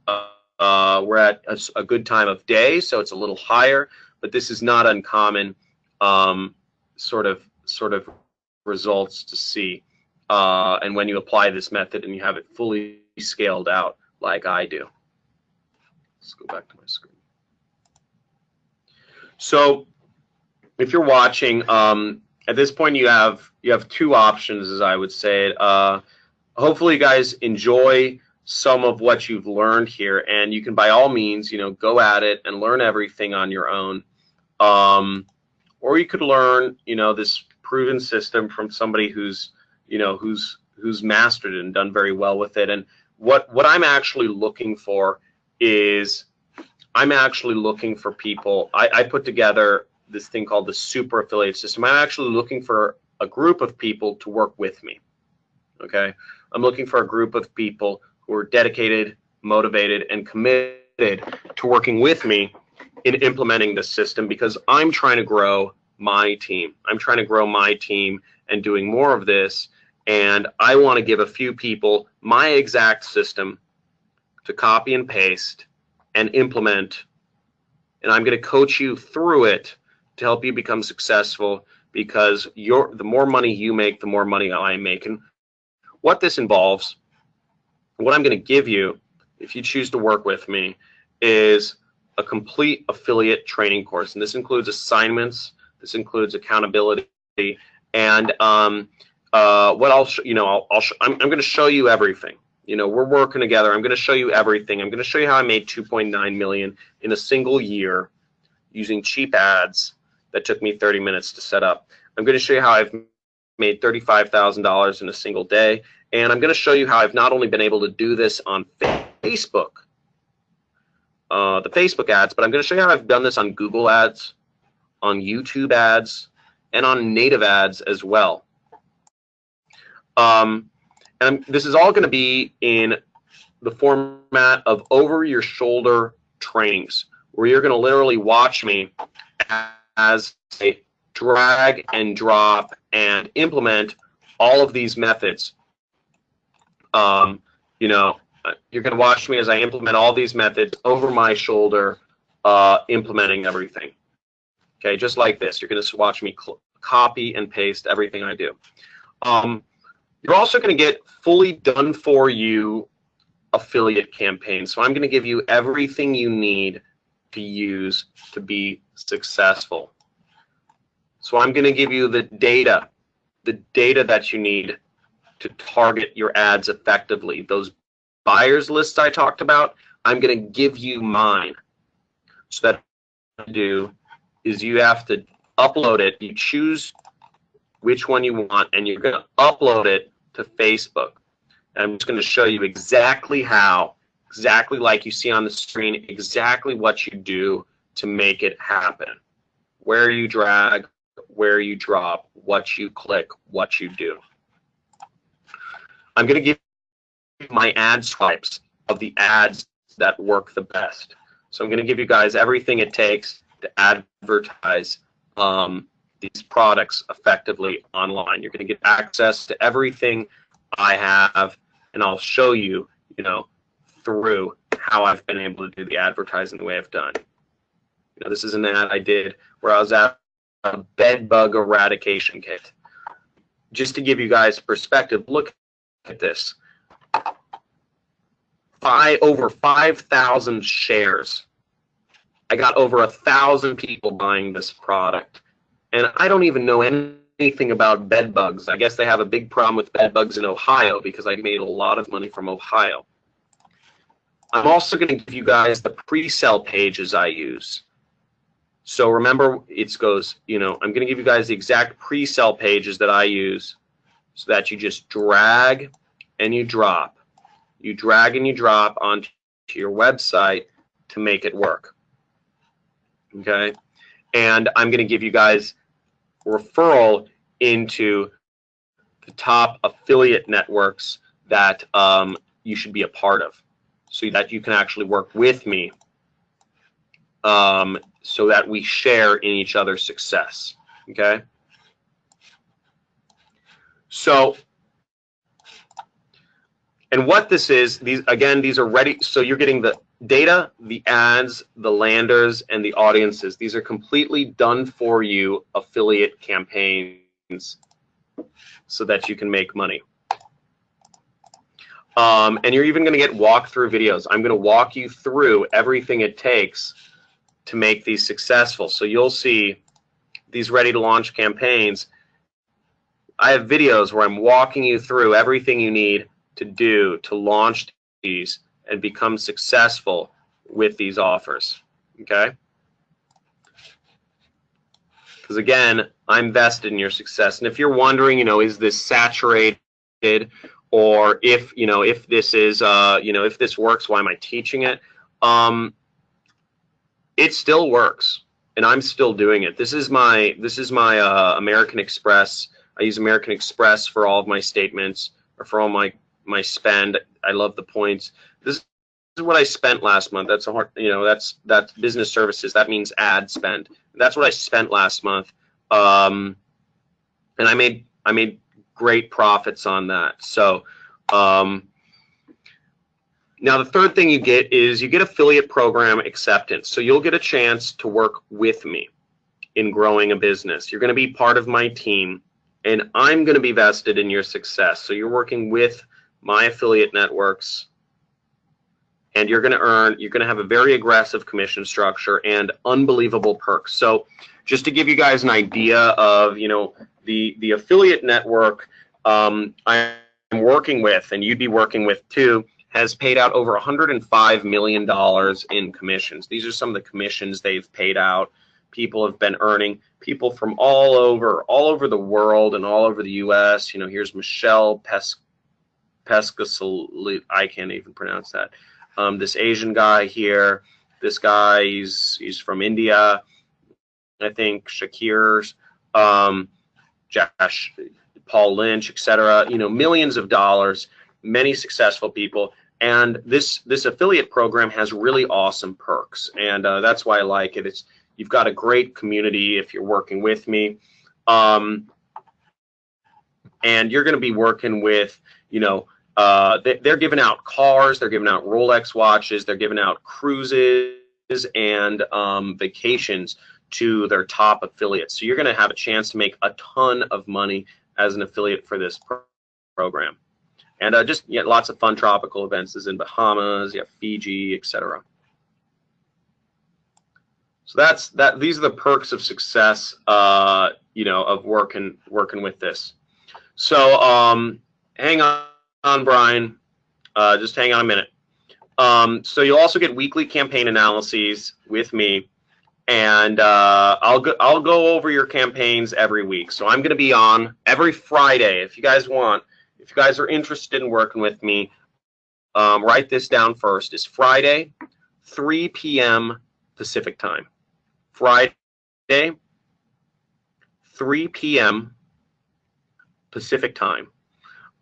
We're at a good time of day, so it's a little higher, but this is not uncommon sort of results to see. And when you apply this method and you have it fully scaled out like I do. Let's go back to my screen. So if you're watching, at this point you have two options, as I would say it. Hopefully you guys enjoy some of what you've learned here, and you can by all means, you know, go at it and learn everything on your own. Or you could learn, you know, this proven system from somebody who's mastered it and done very well with it. And what I'm actually looking for is, I'm actually looking for people. I put together this thing called the super affiliate system. I'm actually looking for a group of people to work with me. Okay, I'm looking for a group of people who are dedicated, motivated, and committed to working with me in implementing this system, because I'm trying to grow my team. I'm trying to grow my team and doing more of this, and I want to give a few people my exact system to copy and paste and implement, and I'm going to coach you through it to help you become successful, because the more money you make, the more money I make. And what this involves, what I'm going to give you if you choose to work with me, is a complete affiliate training course, and this includes assignments, this includes accountability, and what I'm going to show you everything. You know, we're working together. I'm going to show you everything. I'm going to show you how I made 2.9 million in a single year using cheap ads that took me 30 minutes to set up. I'm going to show you how I've made $35,000 in a single day, and I'm going to show you how I've not only been able to do this on Facebook, the Facebook ads, but I'm going to show you how I've done this on Google ads, on YouTube ads, and on native ads as well. And this is all going to be in the format of over-your-shoulder trainings, where you're going to literally watch me as I drag and drop and implement all of these methods. You know, you're going to watch me as I implement all these methods over my shoulder, implementing everything. Okay, just like this. You're going to watch me copy and paste everything I do. You're also going to get fully done for you affiliate campaigns. So I'm going to give you everything you need to use to be successful. So I'm going to give you the data that you need to target your ads effectively. Those buyers lists I talked about, I'm going to give you mine. So that what you do is you have to upload it. You choose which one you want, and you're going to upload it to Facebook. And I'm just going to show you exactly how, exactly like you see on the screen, exactly what you do to make it happen. Where you drag, where you drop, what you click, what you do. I'm going to give you my ad swipes of the ads that work the best. So I'm going to give you guys everything it takes to advertise these products effectively online. You're going to get access to everything I have, and I'll show you, you know, through how I've been able to do the advertising the way I've done. You know, this is an ad I did where I was at a bed bug eradication kit. Just to give you guys perspective, look at this. Over 5,000 shares. I got over 1,000 people buying this product. And I don't even know anything about bed bugs. I guess they have a big problem with bed bugs in Ohio because I made a lot of money from Ohio. I'm also going to give you guys the pre-sell pages I use. So remember, it goes, you know, I'm going to give you guys the exact pre-sell pages that I use so that you just drag and you drop. You drag and you drop onto your website to make it work. Okay? And I'm going to give you guys referral into the top affiliate networks that you should be a part of, so that you can actually work with me, so that we share in each other's success. Okay? So, and what this is, these are ready. So you're getting the data, the ads, the landers, and the audiences. These are completely done for you affiliate campaigns so that you can make money. And you're even going to get walkthrough videos. I'm going to walk you through everything it takes to make these successful. So you'll see these ready to launch campaigns. I have videos where I'm walking you through everything you need to do to launch these and become successful with these offers. Okay? Because again, I'm vested in your success. And if you're wondering, you know, is this saturated, or if, you know, if this is, you know, if this works, why am I teaching it? It still works, and I'm still doing it. This is my American Express. I use American Express for all of my statements, or for all my spend. I love the points. This is what I spent last month. That's a hard, you know, that's business services. That means ad spend. That's what I spent last month, and I made great profits on that. So now the third thing you get is you get affiliate program acceptance. So you'll get a chance to work with me in growing a business. You're going to be part of my team, and I'm going to be vested in your success. So you're working with my affiliate networks, and you're going to have a very aggressive commission structure and unbelievable perks. So just to give you guys an idea of, you know, the affiliate network I'm working with, and you'd be working with too, has paid out over $105 million in commissions. These are some of the commissions they've paid out. People have been earning, people from all over the world and all over the U.S. You know, here's Michelle Pescasoli, I can't even pronounce that. This Asian guy here, this guy, he's from India, I think, Shakir's, Josh, Paul Lynch, etc. You know, millions of dollars, many successful people. And this affiliate program has really awesome perks, and that's why I like it. You've got a great community if you're working with me, and you're going to be working with, you know, they're giving out cars, they're giving out Rolex watches, they're giving out cruises and vacations to their top affiliates. So you're going to have a chance to make a ton of money as an affiliate for this program. And just lots of fun tropical events. Is in Bahamas, you have Fiji, etc. So these are the perks of success, you know, of working with this. So hang on, Brian. Just hang on a minute. So you'll also get weekly campaign analyses with me, and I'll go over your campaigns every week. So I'm going to be on every Friday. If you guys want, if you guys are interested in working with me, write this down first. It's Friday, 3 p.m. Pacific time. Friday, 3 p.m. Pacific time.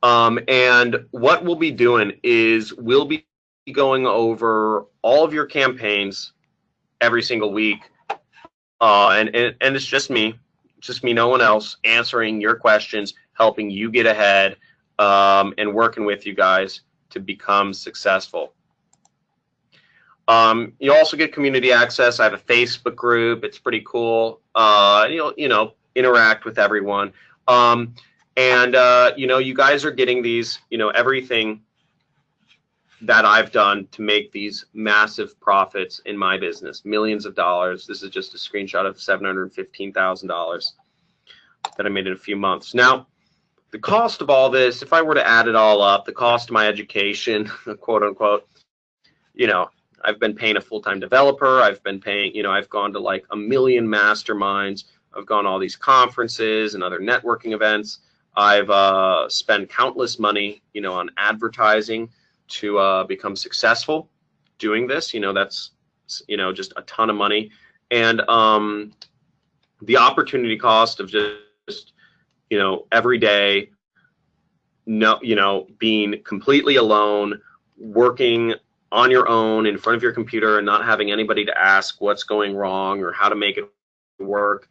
And what we'll be doing is we'll be going over all of your campaigns every single week, and it's just me, no one else, answering your questions, helping you get ahead, and working with you guys to become successful. You also get community access. I have a Facebook group. It's pretty cool. You'll, you know, interact with everyone. And you know, you guys are getting these, you know, everything that I've done to make these massive profits in my business, millions of dollars. This is just a screenshot of $715,000 that I made in a few months. Now, the cost of all this, if I were to add it all up, the cost of my education, quote unquote, you know, I've been paying a full-time developer. I've been paying, you know, I've gone to like 1 million masterminds. I've gone to all these conferences and other networking events. I've spent countless money, you know, on advertising to become successful doing this. You know, that's, you know, just a ton of money. And the opportunity cost of just, you know, every day, you know, being completely alone, working on your own in front of your computer and not having anybody to ask what's going wrong or how to make it work.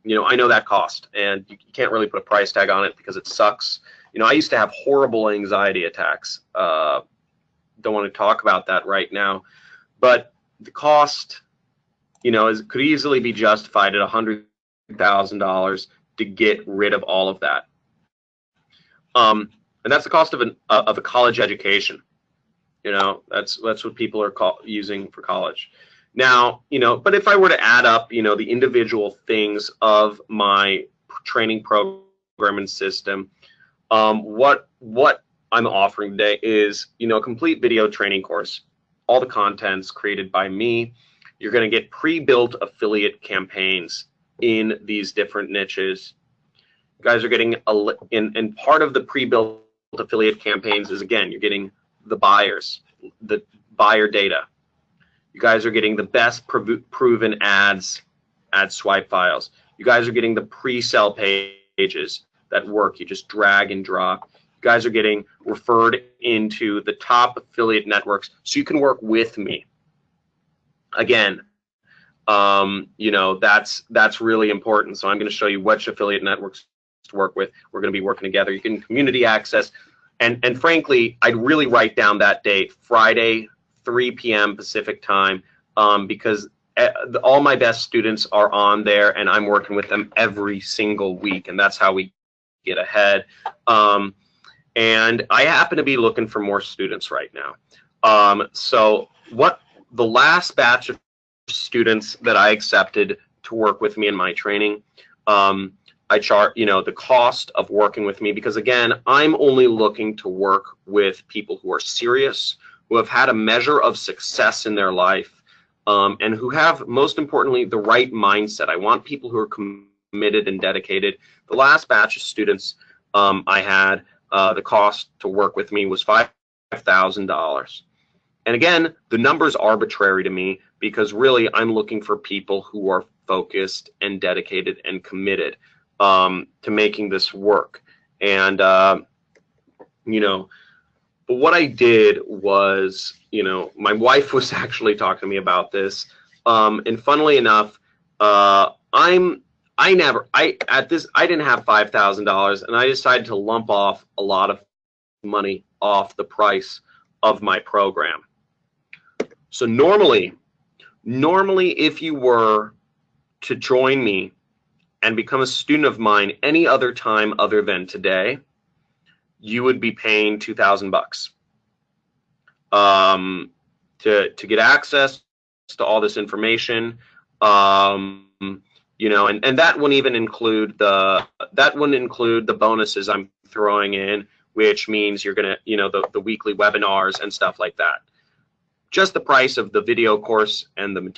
You know, I know that cost, and you can't really put a price tag on it because it sucks. You know, I used to have horrible anxiety attacks. Don't want to talk about that right now, but the cost, you know, could easily be justified at $100,000 to get rid of all of that. And that's the cost of a college education. You know, that's what people are using for college. Now, you know, but if I were to add up, you know, the individual things of my training program and system, what I'm offering today is, you know, a complete video training course. All the content's created by me. You're going to get pre-built affiliate campaigns in these different niches. You guys are getting and part of the pre-built affiliate campaigns is, again, you're getting the buyers, the buyer data. You guys are getting the best proven ad swipe files. You guys are getting the pre-sell pages that work. You just drag and drop. You guys are getting referred into the top affiliate networks so you can work with me. Again, you know, that's really important. So I'm going to show you which affiliate networks to work with. We're going to be working together. You can community access. And frankly, I'd really write down that date, Friday, 3 p.m. Pacific time, because all my best students are on there, and I'm working with them every single week, and that's how we get ahead. And I happen to be looking for more students right now. So the last batch of students that I accepted to work with me in my training, I chart, you know, the cost of working with me, because again, I'm only looking to work with people who are serious, who have had a measure of success in their life, and who have, most importantly, the right mindset. I want people who are committed and dedicated. The last batch of students I had, the cost to work with me was $5,000. And again, the number's arbitrary to me because really I'm looking for people who are focused and dedicated and committed to making this work. And, you know, what I did was, my wife was actually talking to me about this, and funnily enough, I didn't have $5,000, and I decided to lump off a lot of money off the price of my program. So normally, if you were to join me and become a student of mine any other time other than today, you would be paying $2,000 to get access to all this information. And that wouldn't even include the bonuses I'm throwing in, which means you're gonna, the weekly webinars and stuff like that. Just the price of the video course and the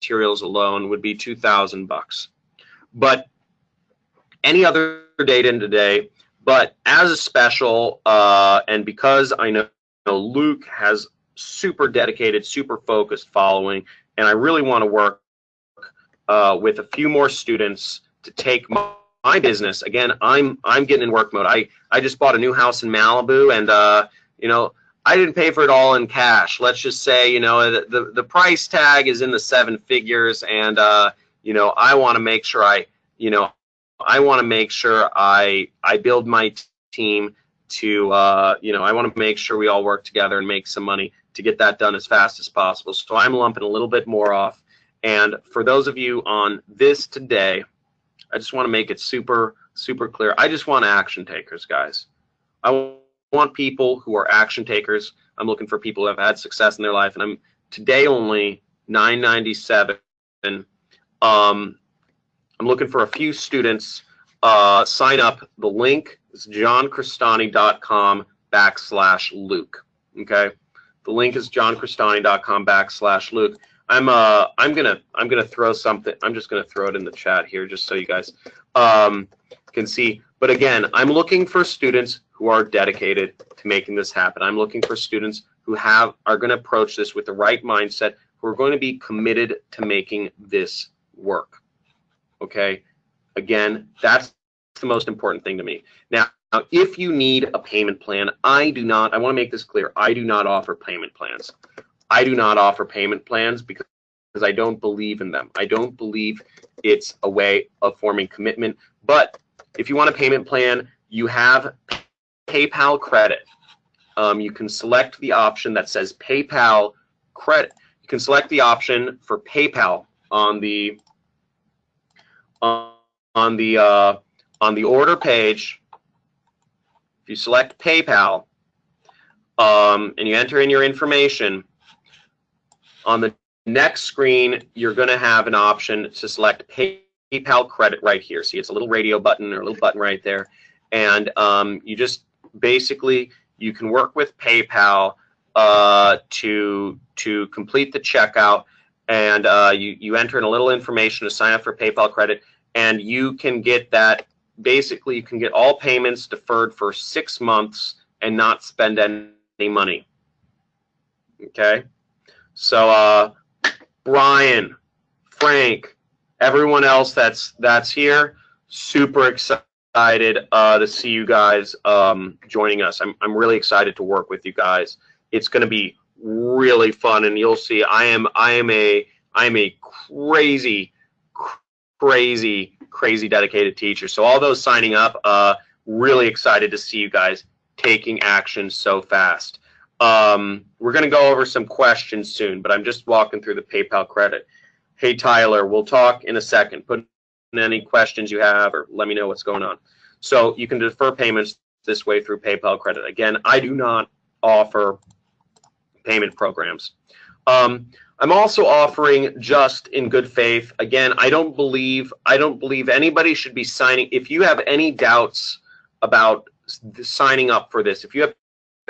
materials alone would be $2,000. But any other date in today, but as a special, and because I know Luke has super dedicated, super focused following, and I really want to work with a few more students to take my business. Again, I'm getting in work mode. I just bought a new house in Malibu, and I didn't pay for it all in cash. Let's just say, the price tag is in the 7 figures, and I want to make sure I build my team to I want to make sure we all work together and make some money to get that done as fast as possible. So I'm lumping a little bit more off. And for those of you on this today, I just want to make it super, super clear. I just want action takers, guys. I want people who are action takers. I'm looking for people who have had success in their life, and I'm today only $9.97. I'm looking for a few students. Sign up. The link is jhncrestani.com/Luke. Okay, the link is jhncrestani.com/Luke. I'm gonna throw something. I'm just gonna throw it in the chat here, just so you guys can see. But again, I'm looking for students who are dedicated to making this happen. I'm looking for students who are going to approach this with the right mindset, who are going to be committed to making this work. Okay. Again, that's the most important thing to me. Now, if you need a payment plan, I want to make this clear. I do not offer payment plans. I do not offer payment plans because I don't believe in them. I don't believe it's a way of forming commitment. But if you want a payment plan, you have PayPal credit. You can select the option that says PayPal credit. You can select the option for PayPal on the order page. If you select PayPal and you enter in your information, on the next screen, you're going to have an option to select PayPal credit right here. See, it's a little radio button or a little button right there. And you just basically, you can work with PayPal to complete the checkout. And you enter in a little information to sign up for PayPal credit. And you can get that, basically, you can get all payments deferred for 6 months and not spend any money. Okay? So Brian, Frank, everyone else that's here, super excited to see you guys joining us. I'm really excited to work with you guys. It's going to be really fun, and you'll see I am a crazy dedicated teacher. So all those signing up, really excited to see you guys taking action so fast. We're going to go over some questions soon, but I'm just walking through the PayPal credit. Hey, Tyler, we'll talk in a second. Put in any questions you have or let me know what's going on. So you can defer payments this way through PayPal credit. Again, I do not offer payment programs. I'm also offering just in good faith. Again, I don't believe anybody should be signing. If you have any doubts about signing up for this, if you have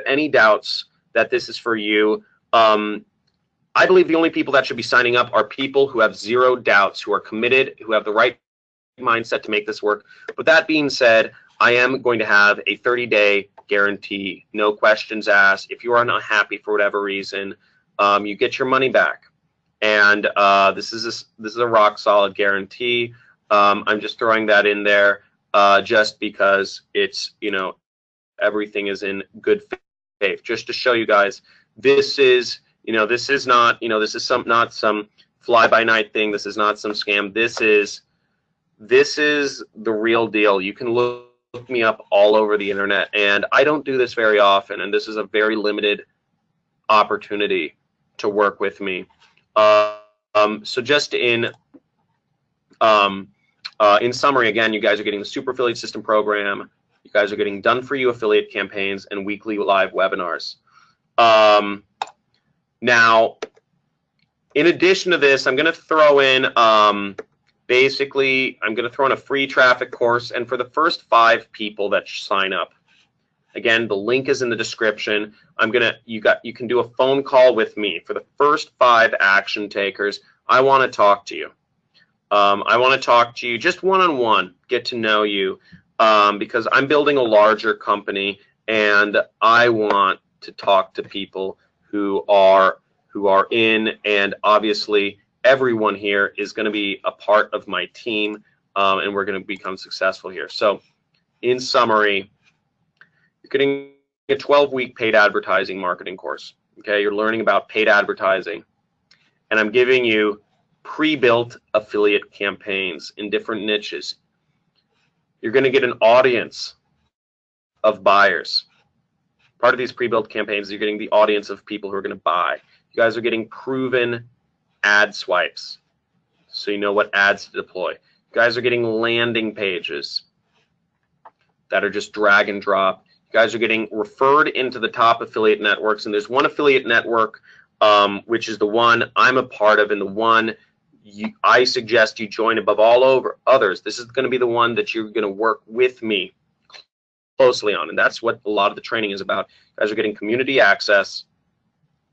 any doubts that this is for you, I believe the only people that should be signing up are people who have zero doubts, who are committed, who have the right mindset to make this work. But that being said, I am going to have a 30-day guarantee, no questions asked. If you are not happy for whatever reason, you get your money back. And this is a rock solid guarantee. I'm just throwing that in there just because it's, everything is in good safe. Just to show you guys, this is, this is not, this is not some fly-by-night thing. This is not some scam. This is the real deal. You can look me up all over the internet, and I don't do this very often, and this is a very limited opportunity to work with me. So just in summary, again, you guys are getting the Super Affiliate System program. You guys are getting done-for-you affiliate campaigns and weekly live webinars. Now, in addition to this, I'm going to throw in, basically, I'm going to throw in a free traffic course, and for the first 5 people that sign up, again, the link is in the description. You can do a phone call with me. For the first 5 action takers, I want to talk to you. I want to talk to you just one-on-one, get to know you, because I'm building a larger company, and I want to talk to people who are in, and obviously everyone here is going to be a part of my team, and we're going to become successful here. So in summary, you're getting a 12-week paid advertising marketing course. Okay, you're learning about paid advertising, and I'm giving you pre-built affiliate campaigns in different niches. You're going to get an audience of buyers. Part of these pre-built campaigns, you're getting the audience of people who are going to buy. You guys are getting proven ad swipes, so you know what ads to deploy. You guys are getting landing pages that are just drag and drop. You guys are getting referred into the top affiliate networks, and there's one affiliate network, which is the one I'm a part of, and the one I suggest you join above all others. This is going to be the one that you're going to work with me closely on, and that's what a lot of the training is about. You guys are getting community access,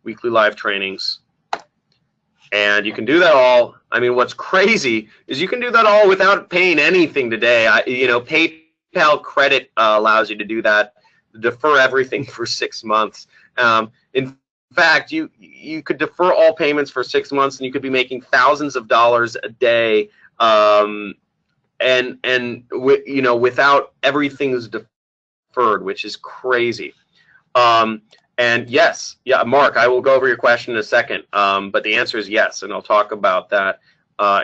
weekly live trainings, and you can do that all. I mean, what's crazy is you can do that all without paying anything today. PayPal credit allows you to do that, defer everything for 6 months. In fact, you could defer all payments for 6 months, and you could be making thousands of dollars a day, without everything's deferred, which is crazy. And yes, yeah, Mark, I will go over your question in a second, but the answer is yes, and I'll talk about that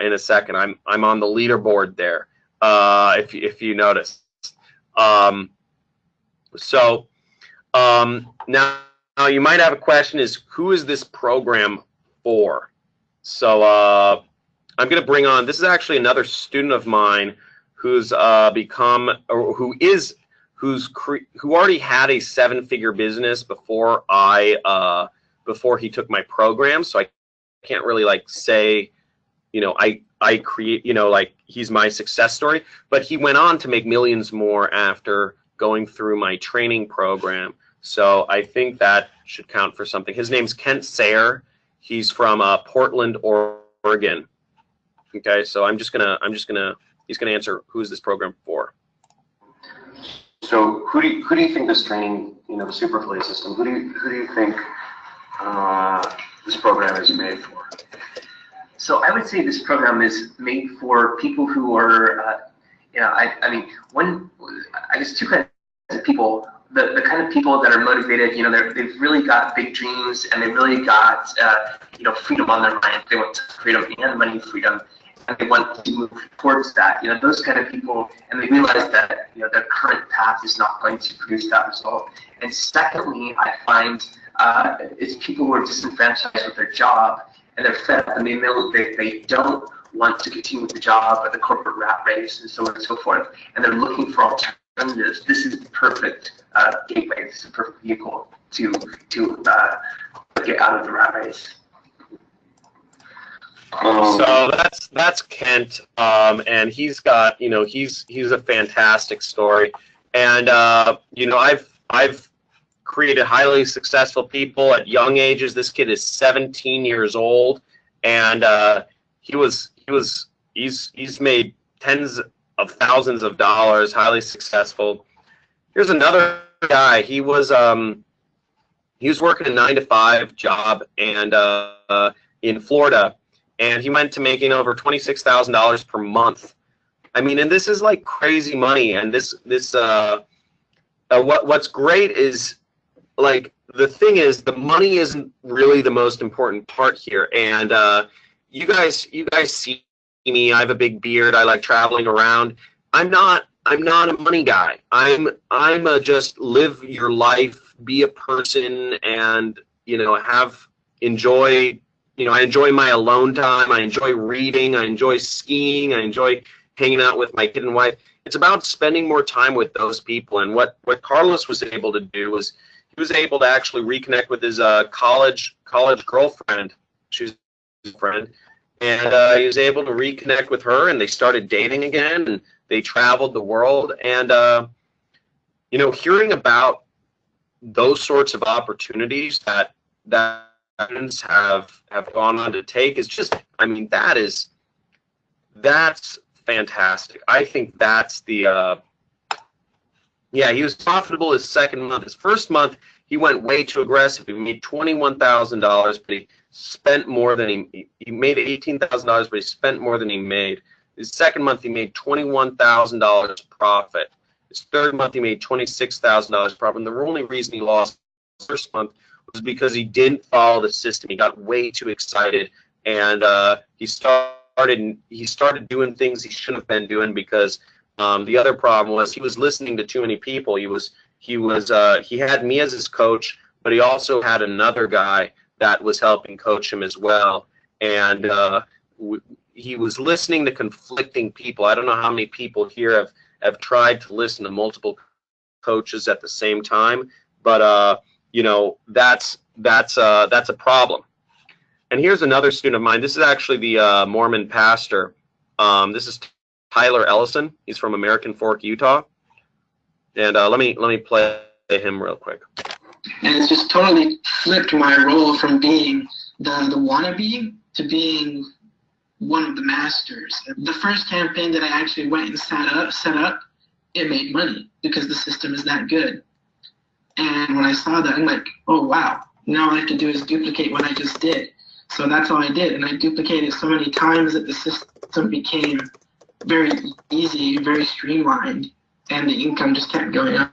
in a second. I'm on the leaderboard there, if you notice. Now you might have a question: is who is this program for? So I'm going to bring on. This is actually another student of mine who's who already had a 7-figure business before before he took my program. So I can't really say, I create, he's my success story, but he went on to make millions more after going through my training program. So I think that should count for something. His name's Kent Sayer. He's from Portland, Oregon. Okay, so he's gonna answer who's this program for. So who do you think this training, the Super Affiliate System, who do you think this program is made for? So I would say this program is made for people who are, I guess 2 kinds of people. The kind of people that are motivated, they've really got big dreams, and they really got, freedom on their mind. They want freedom and money freedom, and they want to move towards that. Those kind of people, and they realize that, their current path is not going to produce that result. And secondly, I find it's people who are disenfranchised with their job, and they're fed up, and they know they don't want to continue with the job or the corporate rat race and so on and so forth, and they're looking for alternatives. This is the perfect gateway. This is the perfect vehicle to get out of the rat race. So that's Kent, and he's got, he's a fantastic story, and I've created highly successful people at young ages. This kid is 17 years old, and he's made tens of thousands of dollars, highly successful. Here's another guy. He was working a 9-to-5 job and in Florida, and he went to making over $26,000 per month. I mean, and this is like crazy money. And what's great is like the thing is, the money isn't really the most important part here. And you guys see me. I have a big beard. I like traveling around. I'm not a money guy. I'm a just live your life, be a person, and enjoy. I enjoy my alone time. I enjoy reading. I enjoy skiing. I enjoy hanging out with my kid and wife. It's about spending more time with those people. And what Carlos was able to do was he was able to actually reconnect with his college girlfriend. She's his friend. And he was able to reconnect with her, and they started dating again, and they traveled the world. And, hearing about those sorts of opportunities that students have gone on to take is just, that's fantastic. I think that's the, he was profitable his second month. His first month, he went way too aggressive. He made $21,000, but he spent more than he made $18,000, but he spent more than he made. His second month, he made $21,000 profit. His third month, he made $26,000 profit. And the only reason he lost the first month was because he didn't follow the system. He got way too excited, and he started doing things he shouldn't have been doing because the other problem was he was listening to too many people. He had me as his coach, but he also had another guy that was helping coach him as well, and he was listening to conflicting people. I don't know how many people here have tried to listen to multiple coaches at the same time, but that's a problem. And here's another student of mine. This is actually the Mormon pastor. This is Tyler Ellison. He's from American Fork, Utah. And let me play him real quick. And it's just totally flipped my role from being the wannabe to being one of the masters. The first campaign that I actually went and set up, it made money because the system is that good. And when I saw that, I'm like, oh wow, now all I have to do is duplicate what I just did. So that's all I did, and I duplicated so many times that the system became very easy, very streamlined, and the income just kept going up.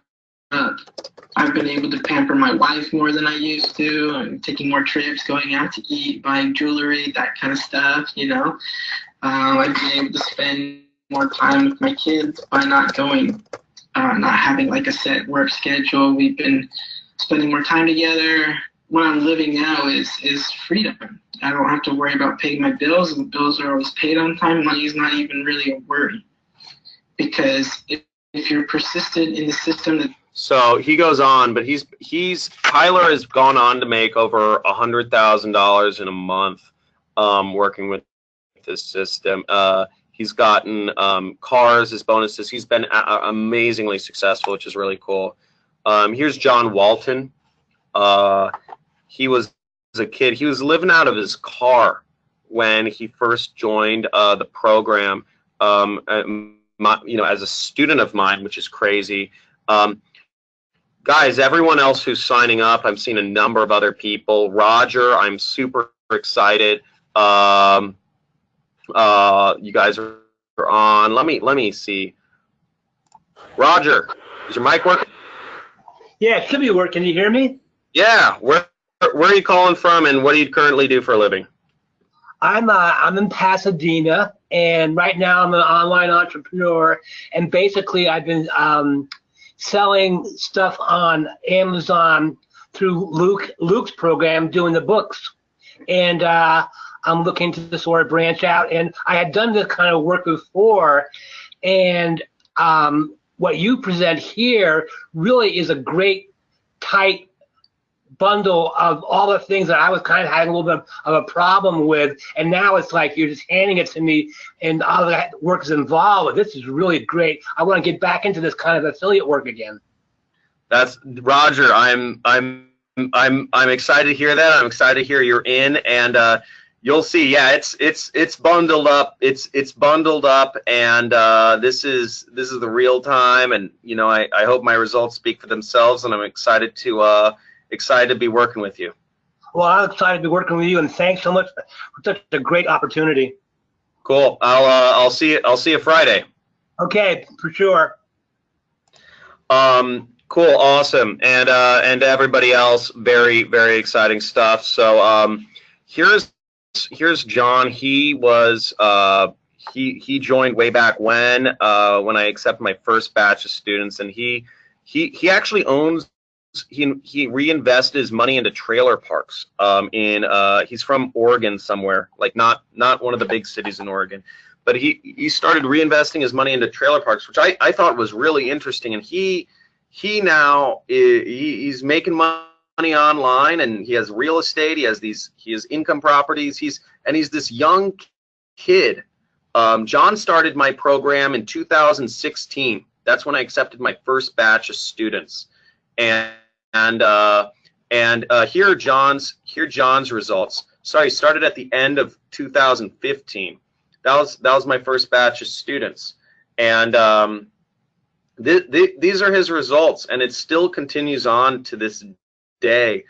I've been able to pamper my wife more than I used to. I'm taking more trips, going out to eat, buying jewelry, that kind of stuff, I've been able to spend more time with my kids by not having like a set work schedule. We've been spending more time together. What I'm living now is freedom. I don't have to worry about paying my bills. The bills are always paid on time. Money is not even really a worry. Because if you're persistent in the system. So he goes on, but Tyler has gone on to make over $100,000 in a month working with this system. He's gotten cars as bonuses. He's been amazingly successful, which is really cool. Here's John Walton. He was a kid. He was living out of his car when he first joined the program. As a student of mine, which is crazy. Guys, everyone else who's signing up, I've seen a number of other people. Roger, I'm super excited. You guys are on. Let me see. Roger, is your mic working? Yeah, it should be working. Can you hear me? Yeah. Where are you calling from, and what do you currently do for a living? I'm in Pasadena, and right now I'm an online entrepreneur, and basically I've been selling stuff on Amazon through Luke's program, doing the books, and I'm looking to sort of branch out. And I had done this kind of work before, and what you present here really is a great tight bundle of all the things that I was kind of having a little bit of a problem with, and now it's like you're just handing it to me, and all that work is involved. This is really great. I want to get back into this kind of affiliate work again. That's Roger. I'm excited to hear that. I'm excited to hear you're in, and you'll see. Yeah, it's bundled up. It's bundled up, and this is the real time, and I hope my results speak for themselves, and I'm excited to be working with you. Well, I'm excited to be working with you, and thanks so much for such a great opportunity. Cool. I'll see you Friday. Okay, for sure. Cool, awesome, and everybody else, very, very exciting stuff. So here's John. He was he joined way back when I accepted my first batch of students, and he actually owns. He reinvested his money into trailer parks. He's from Oregon somewhere, like not one of the big cities in Oregon, but he started reinvesting his money into trailer parks, which I thought was really interesting. And he now he's making money online, and he has real estate. He has income properties. He's this young kid. John started my program in 2016. That's when I accepted my first batch of students, and here are John's results. Sorry, started at the end of 2015. That was my first batch of students, and these are his results, and it still continues on to this day.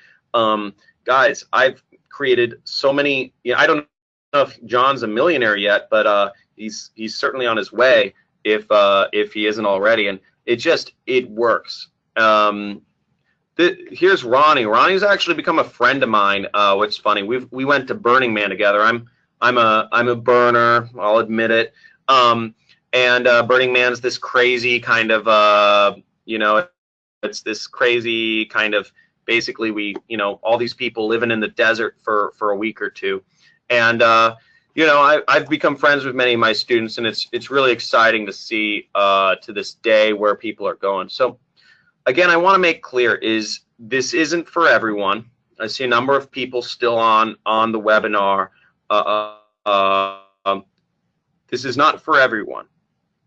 Guys, I've created so many. I don't know if John's a millionaire yet, but he's certainly on his way if he isn't already, and it works. Here's Ronnie. Ronnie's actually become a friend of mine, which is funny. We went to Burning Man together. I'm a burner, I'll admit it. And Burning Man's this crazy kind of it's this crazy kind of, basically all these people living in the desert for a week or two, and I've become friends with many of my students, and it's really exciting to see to this day where people are going. So again, I want to make clear this isn't for everyone. I see a number of people still on the webinar. This is not for everyone.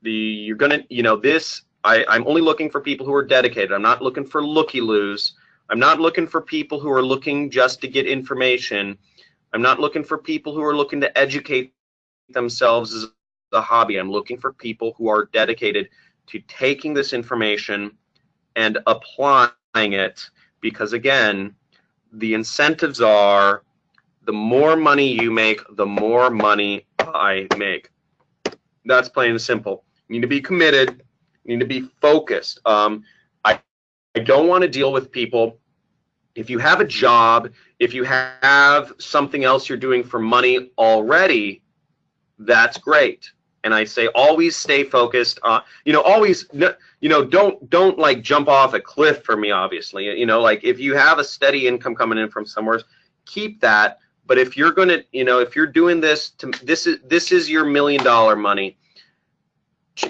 I'm only looking for people who are dedicated. I'm not looking for looky-loos. I'm not looking for people who are looking just to get information. I'm not looking for people who are looking to educate themselves as a hobby. I'm looking for people who are dedicated to taking this information and applying it, because again, the incentives are the more money you make, the more money I make. That's plain and simple. You need to be committed. You need to be focused. I don't want to deal with people. If you have a job, if you have something else you're doing for money already, that's great. And I say always stay focused. Always, don't like jump off a cliff for me, obviously. Like if you have a steady income coming in from somewhere, keep that. But if you're gonna, if you're doing this, this is your $1 million money.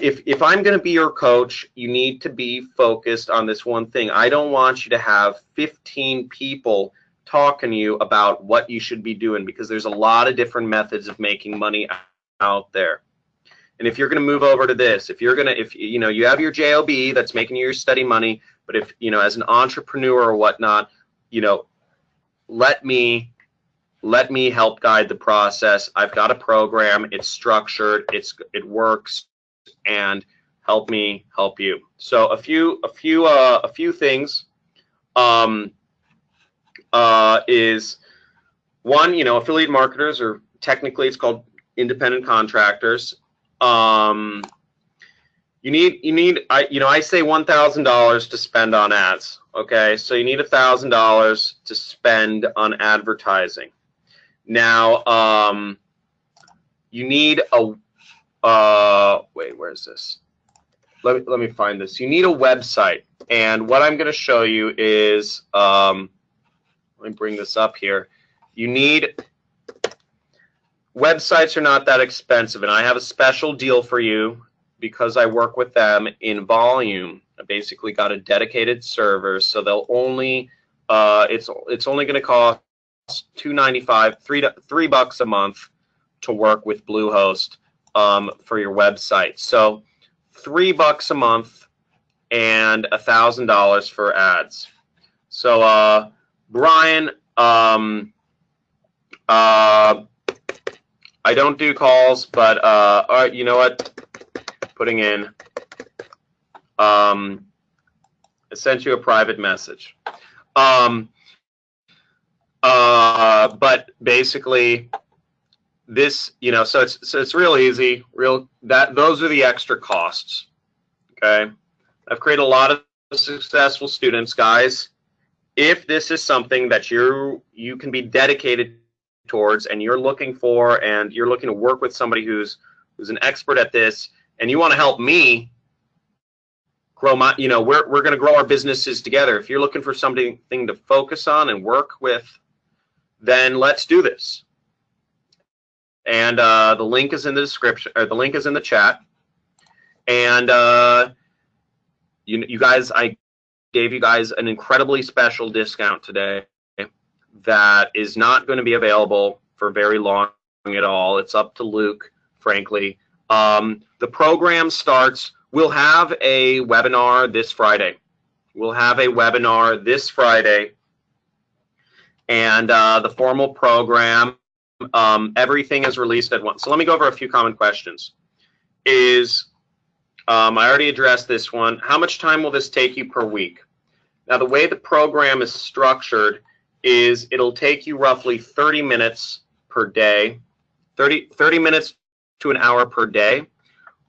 If I'm going to be your coach, you need to be focused on this one thing. I don't want you to have 15 people talking to you about what you should be doing, because there's a lot of different methods of making money out there. And if you're going to move over to this, if you have your job that's making you your steady money, but if as an entrepreneur or whatnot, let me help guide the process. I've got a program. It's structured. It works. And help me help you. So a few things is one, affiliate marketers, or technically it's called independent contractors. I say $1,000 to spend on ads. Okay, so you need $1,000 to spend on advertising. Now, you need a wait, where's this? Let me find this. You need a website, and what I'm going to show you is, let me bring this up here. You need, websites are not that expensive, and I have a special deal for you because I work with them in volume. I basically got a dedicated server, so they'll only, it's only going to cost $2.95, $3 a month to work with Bluehost. For your website. So $3 a month and $1,000 for ads. So Brian, I don't do calls, but all right, you know what? Putting in, I sent you a private message. But basically, this, so it's real easy. Those are the extra costs. Okay, I've created a lot of successful students, guys, if this is something that you can be dedicated towards, and you're looking for, and you're looking to work with somebody who's an expert at this, and you want to help me grow my, we're going to grow our businesses together. If you're looking for something to focus on and work with, then let's do this. And the link is in the description, or the link is in the chat. And you guys, I gave you guys an incredibly special discount today that is not going to be available for very long at all. It's up to Luke, frankly. The program starts, we'll have a webinar this Friday. We'll have a webinar this Friday. And the formal program, everything is released at once. So let me go over a few common questions. I already addressed this one. How much time will this take you per week? Now, the way the program is structured is it'll take you roughly 30 minutes per day, 30 minutes to an hour per day,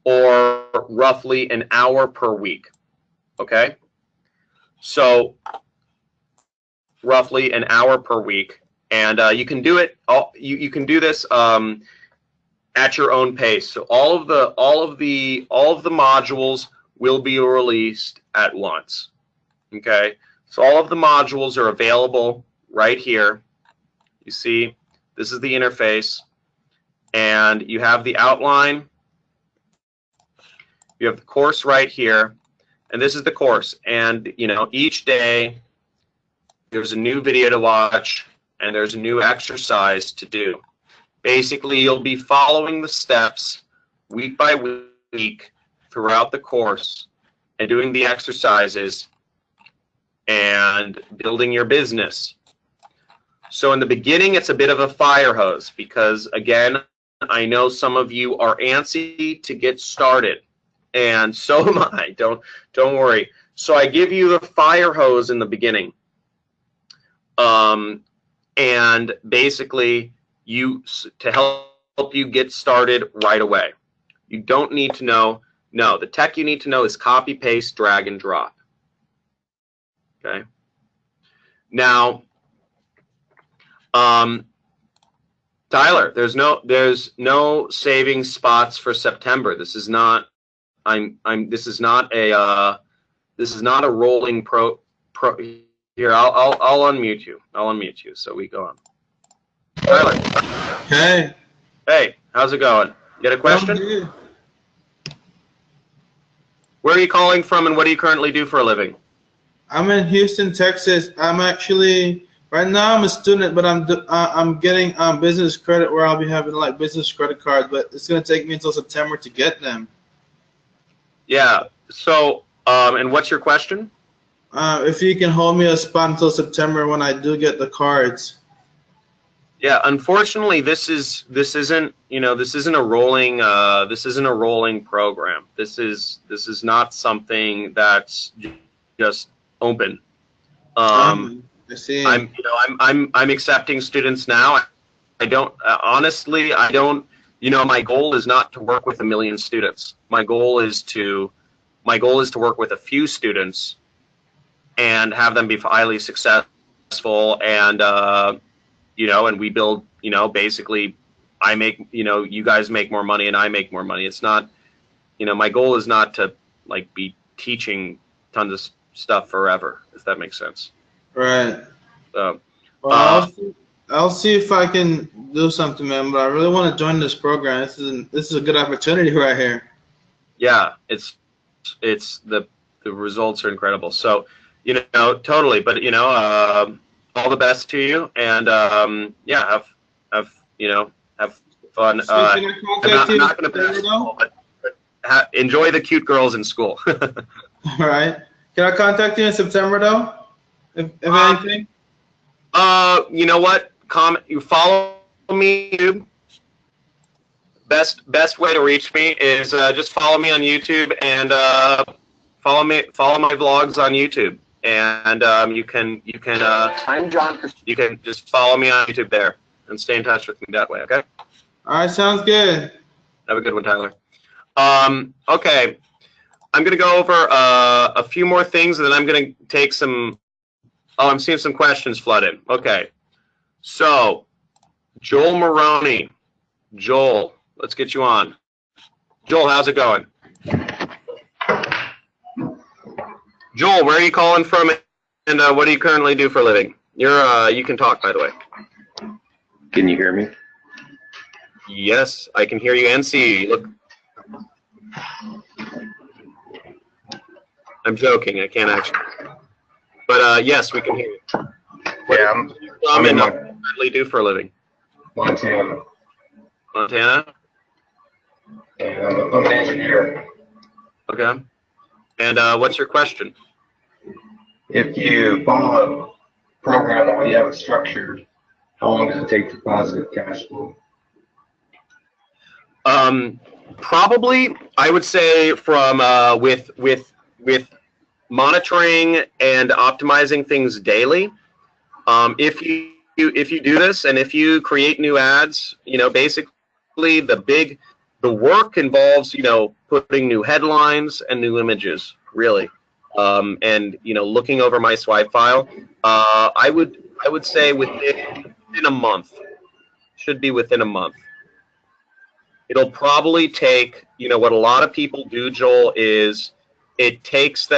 or roughly an hour per week, okay? So roughly an hour per week, and you can do it. You can do this at your own pace. So all of the modules will be released at once. Okay, so all of the modules are available right here. You see, this is the interface, and you have the outline. You have the course right here, and this is the course. And each day there's a new video to watch, and there's a new exercise to do. Basically, you'll be following the steps week by week throughout the course and doing the exercises and building your business. So in the beginning, it's a bit of a fire hose because, again, I know some of you are antsy to get started, and so am I. Don't worry. So I give you the fire hose in the beginning, and basically to help you get started right away. You don't need to know. No, the tech you need to know is copy, paste, drag, and drop. Okay. Now, Tyler, there's no saving spots for September. This is not. This is not a rolling pro. Here, I'll unmute you. I'll unmute you so we go on. Tyler. Hey. Hey, how's it going? You got a question? Where are you calling from, and what do you currently do for a living? I'm in Houston, Texas. I'm actually right now I'm a student, but I'm getting business credit where I'll be having like business credit cards, but it's gonna take me until September to get them. Yeah. So, and what's your question? If you can hold me a spot until September when I do get the cards. Yeah, unfortunately, this isn't a rolling program. This is not something that's just open. I see. I'm accepting students now. I don't honestly. I don't. My goal is not to work with 1 million students. My goal is to work with a few students and have them be highly successful, and and we build, basically I make, you guys make more money and I make more money. It's not, my goal is not to like be teaching tons of stuff forever, if that makes sense. Right. So, well, I'll see if I can do something, man, but I really want to join this program. This is a good opportunity right here. Yeah, it's the results are incredible. So, totally, but all the best to you, and yeah, have fun. So can I contact I'm not going to pass school, but enjoy the cute girls in school. All right. Can I contact you in September though? If anything. You know what? You follow me. YouTube. Best way to reach me is just follow me on YouTube and follow my vlogs on YouTube. And you can I'm John. You can just follow me on YouTube there and stay in touch with me that way. Okay. All right. Sounds good. Have a good one, Tyler. Okay. I'm going to go over a few more things, and then I'm going to take some. Oh, I'm seeing some questions flood in. Okay. So, Joel Maroney. Joel, let's get you on. Joel, how's it going? Joel, where are you calling from, and what do you currently do for a living? You can talk, by the way. Can you hear me? Yes, I can hear you and see you. Look, I'm joking. I can't actually. But yes, we can hear you. Yeah, I'm in what do you currently do for a living? Montana. Montana? And I'm an engineer. Okay. And what's your question? If you follow a program the way you have it structured, how long does it take to positive cash flow? Probably, I would say from with monitoring and optimizing things daily. If you do this and if you create new ads, basically the work involves putting new headlines and new images, really, and looking over my swipe file. I would say within a month. Should be within a month. It'll probably take, what a lot of people do, Joel, is it depends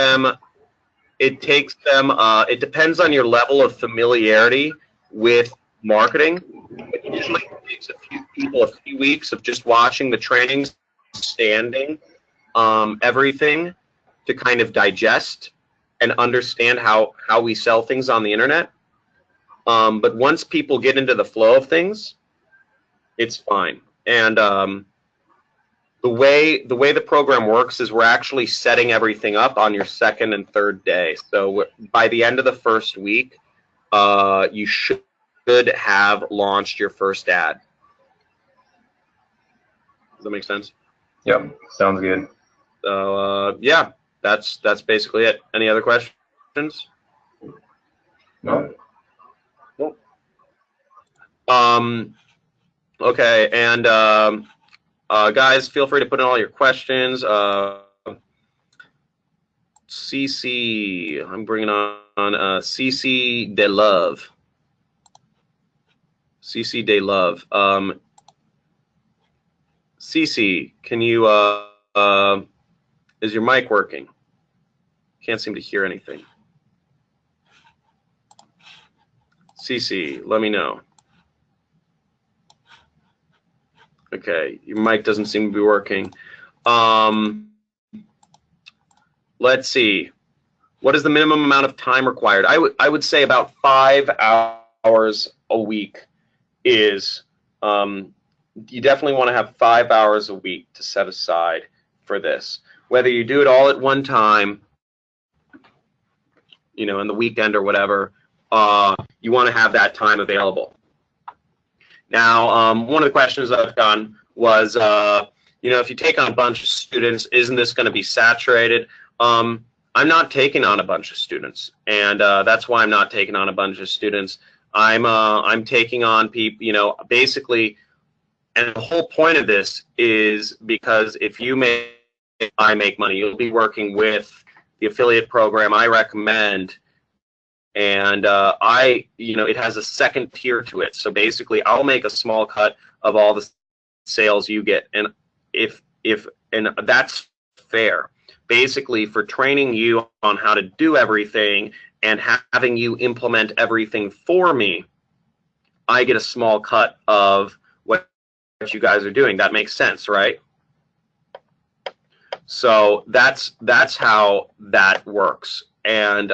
on your level of familiarity with marketing. It usually takes a few people a few weeks of just watching the trainings, standing, everything to kind of digest and understand how we sell things on the internet. But once people get into the flow of things, it's fine. And the way the program works is we're actually setting everything up on your second and third day. So by the end of the first week, you should have launched your first ad. Does that make sense? Yep, sounds good. So yeah, that's basically it. Any other questions? No. Cool. Okay, and guys, feel free to put in all your questions. CC, I'm bringing on CC De Love. CC De Love. CC, can you, is your mic working? Can't seem to hear anything. CC, let me know. Okay, your mic doesn't seem to be working. Let's see. What is the minimum amount of time required? I would say about 5 hours a week is, you definitely want to have 5 hours a week to set aside for this. Whether you do it all at one time, in the weekend or whatever, you want to have that time available. Now, one of the questions I've gotten was, if you take on a bunch of students, isn't this going to be saturated? I'm not taking on a bunch of students, and that's why I'm not taking on a bunch of students. I'm taking on people, basically, and the whole point of this is because if I make money, you'll be working with the affiliate program I recommend. And it has a second tier to it. So basically, I'll make a small cut of all the sales you get, and and that's fair. Basically, for training you on how to do everything and having you implement everything for me, I get a small cut of what you guys are doing. That makes sense, right? So that's how that works. And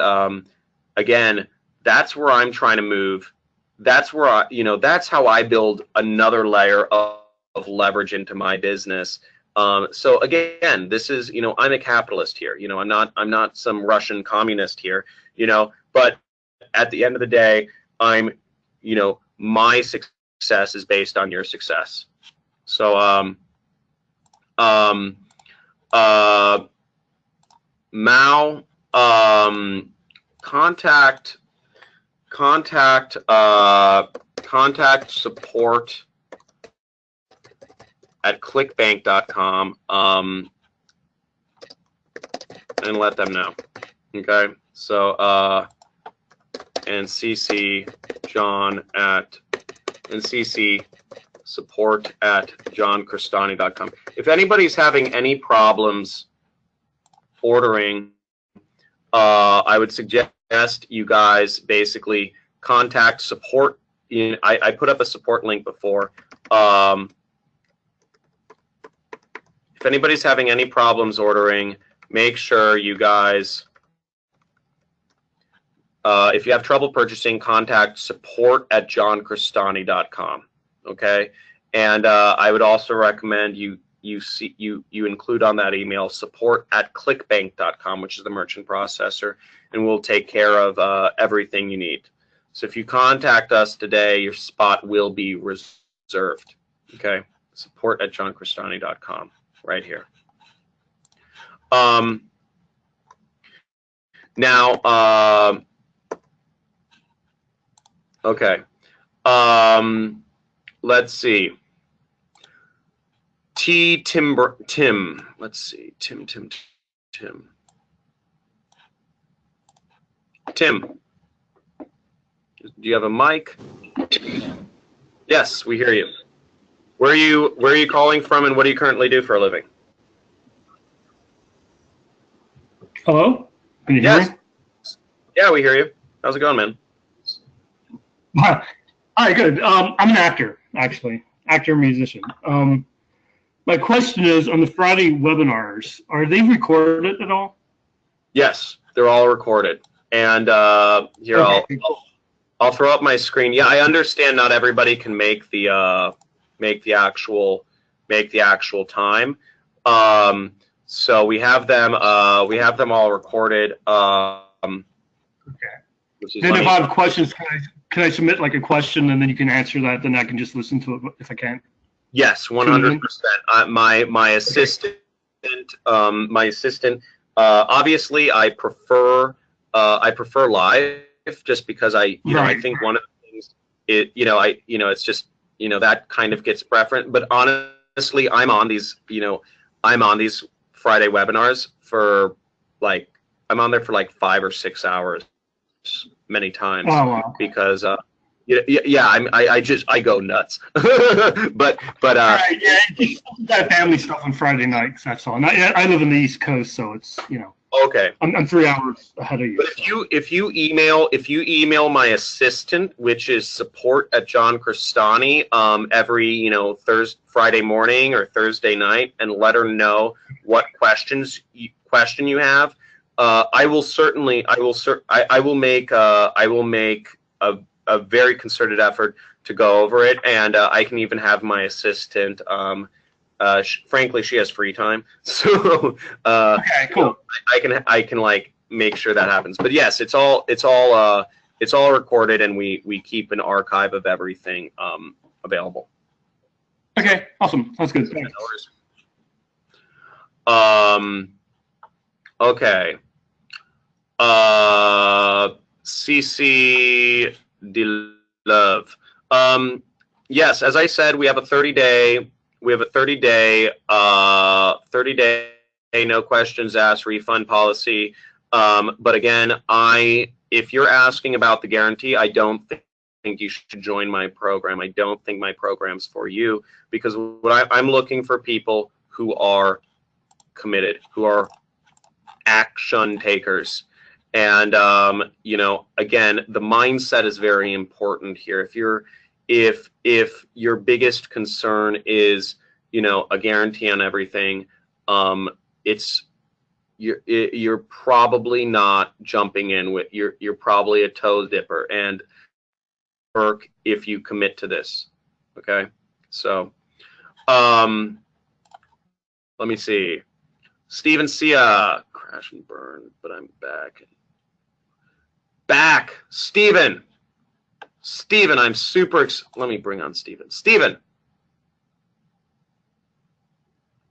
again, that's where I'm trying to move. That's where that's how I build another layer of leverage into my business. So again, this is, I'm a capitalist here. I'm not some Russian communist here. But at the end of the day, I'm, my success is based on your success. So Mao, contact support at clickbank.com. and let them know. Okay, so and CC John at and CC support at jhon.crestani.com. If anybody's having any problems ordering, I would suggest you guys basically contact support. I put up a support link before. If anybody's having any problems ordering, make sure you guys, if you have trouble purchasing, contact support at jhon.crestani.com. Okay, and I would also recommend you include on that email support at clickbank.com, which is the merchant processor, and we'll take care of everything you need. So if you contact us today, your spot will be reserved. Okay, support at jhon.crestani.com, right here. Now, okay. Let's see. Tim. Let's see. Tim. Tim, do you have a mic? Yes, we hear you. Where are you calling from, and what do you currently do for a living? Hello? Can you hear me? Yeah, we hear you. How's it going, man? Hi, good. I'm an actor, actually. Actor, musician. My question is, on the Friday webinars, are they recorded at all? Yes, they're all recorded. And here, okay. I'll throw up my screen. Yeah, I understand not everybody can make the actual time. So we have them all recorded. Okay. Then if I have questions, can I submit like a question and then you can answer that? Then I can just listen to it if I can. Yes, 100%. My assistant. Obviously, I prefer live just because I think one of the things it's just that kind of gets preference. But honestly, I'm on these Friday webinars for I'm on there for 5 or 6 hours many times. Oh, wow. Because I go nuts. but right, yeah, just that family stuff on Friday nights. That's all. And I live in the East Coast, so it's Okay. I'm 3 hours ahead of you. But if you email my assistant, which is support at Jhon Crestani, every Friday morning or Thursday night, and let her know what question you have, I will make a very concerted effort to go over it, and I can even have my assistant. Frankly, she has free time, so okay, cool. I can make sure that happens. But yes, it's all recorded, and we keep an archive of everything available. Okay, awesome. Sounds good. Thanks. Okay. CC de Love. Yes, as I said, we have a 30-day. We have a 30-day no questions asked refund policy. But again, if you're asking about the guarantee, I don't think you should join my program. I don't think my program's for you, because I'm looking for people who are committed, who are action takers. And again, the mindset is very important here. If your biggest concern is a guarantee on everything, you're probably not jumping in with you're probably a toe dipper, and work if you commit to this. Okay, so let me see. Steven Sia, crash and burn, but I'm back. Steven, I'm super let me bring on Steven. Steven,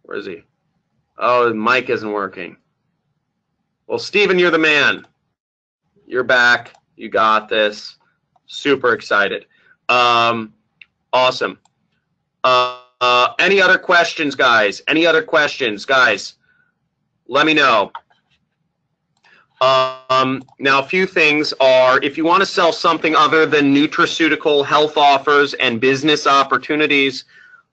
where is he? Oh, the mic isn't working. Well, Steven, you're the man. You're back. You got this. Super excited. Awesome. Any other questions, guys? Any other questions, guys? Let me know. Now, a few things are, if you want to sell something other than nutraceutical health offers and business opportunities,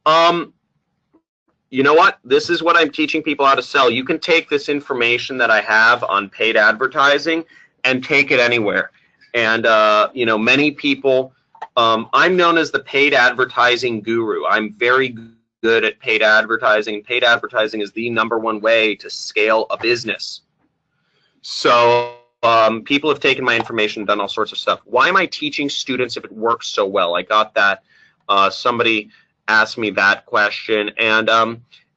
you know what? This is what I'm teaching people how to sell. You can take this information that I have on paid advertising and take it anywhere. And, you know, many people, I'm known as the paid advertising guru. I'm very good at paid advertising. Paid advertising is the #1 way to scale a business. So people have taken my information and done all sorts of stuff. Why am I teaching students if it works so well? I got that. Somebody asked me that question, and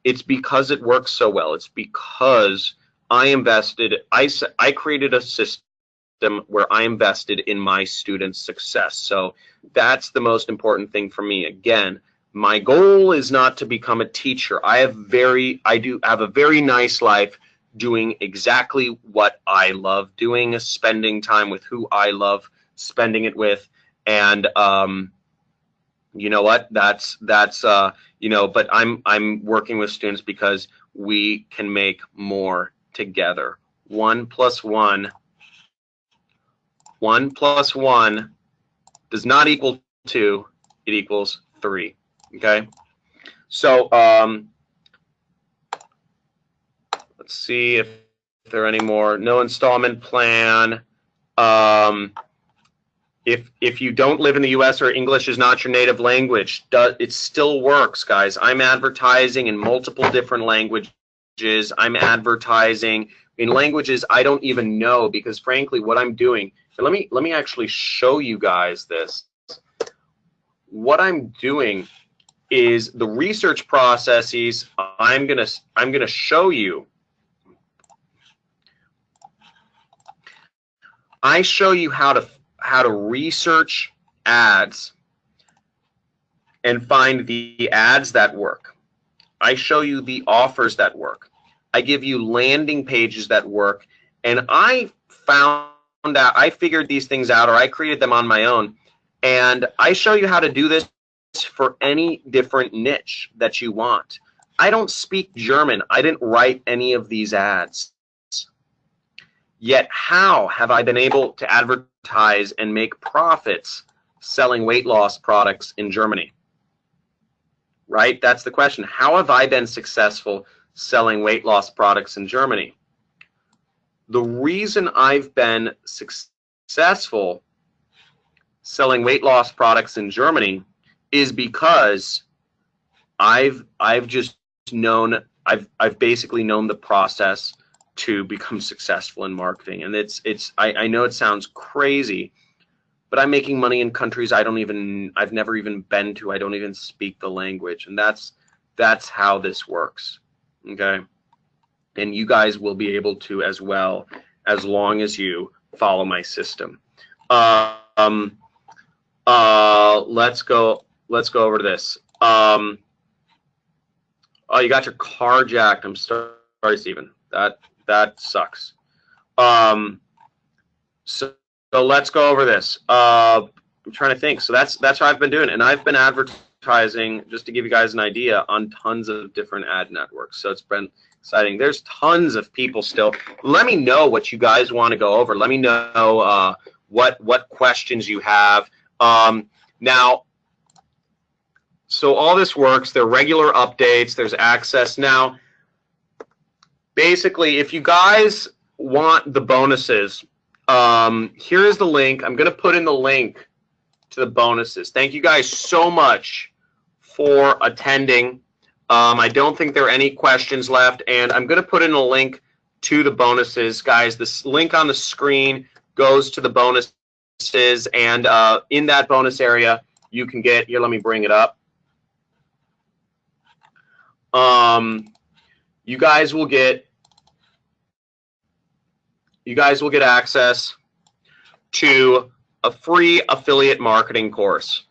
it's because it works so well. It's because I invested, I created a system where I invested in my students' success. So that's the most important thing for me. Again, my goal is not to become a teacher. I do have a very nice life doing exactly what I love doing, spending time with who I love spending it with, and you know what? That's you know. But I'm working with students because we can make more together. 1 + 1. 1 + 1 does not equal 2. It equals 3. Okay. So let's see if there are any more. No installment plan. If you don't live in the U.S. or English is not your native language, it still works, guys. I'm advertising in multiple different languages. I'm advertising in languages I don't even know, because frankly, what I'm doing. Let me actually show you guys this. What I'm doing is the research processes. I'm gonna show you. I show you how to research ads and find the ads that work. I show you the offers that work. I give you landing pages that work, and I found out, I figured these things out, or I created them on my own, and I show you how to do this for any different niche that you want. I don't speak German. I didn't write any of these ads. Yet how have I been able to advertise and make profits selling weight loss products in Germany? Right? That's the question. How have I been successful selling weight loss products in Germany? The reason I've been successful selling weight loss products in Germany is because I've basically known the process to become successful in marketing. And I know it sounds crazy, but I'm making money in countries I've never even been to. I don't even speak the language. And that's how this works. Okay? And you guys will be able to as well, as long as you follow my system. Let's go over to this. Oh, you got your car jacked. I'm sorry, Stephen. That sucks. So let's go over this. I'm trying to think. So that's what I've been doing, and I've been advertising, just to give you guys an idea, on tons of different ad networks. So it's been exciting. There's tons of people still. Let me know what you guys want to go over. Let me know what questions you have. Now, so all this works. There are regular updates. There's access now. Basically, if you guys want the bonuses, here's the link. I'm going to put in the link to the bonuses. Thank you guys so much for attending. I don't think there are any questions left, and I'm going to put in a link to the bonuses. Guys, this link on the screen goes to the bonuses, and in that bonus area, you can get, here, let me bring it up. You guys will get access to a free affiliate marketing course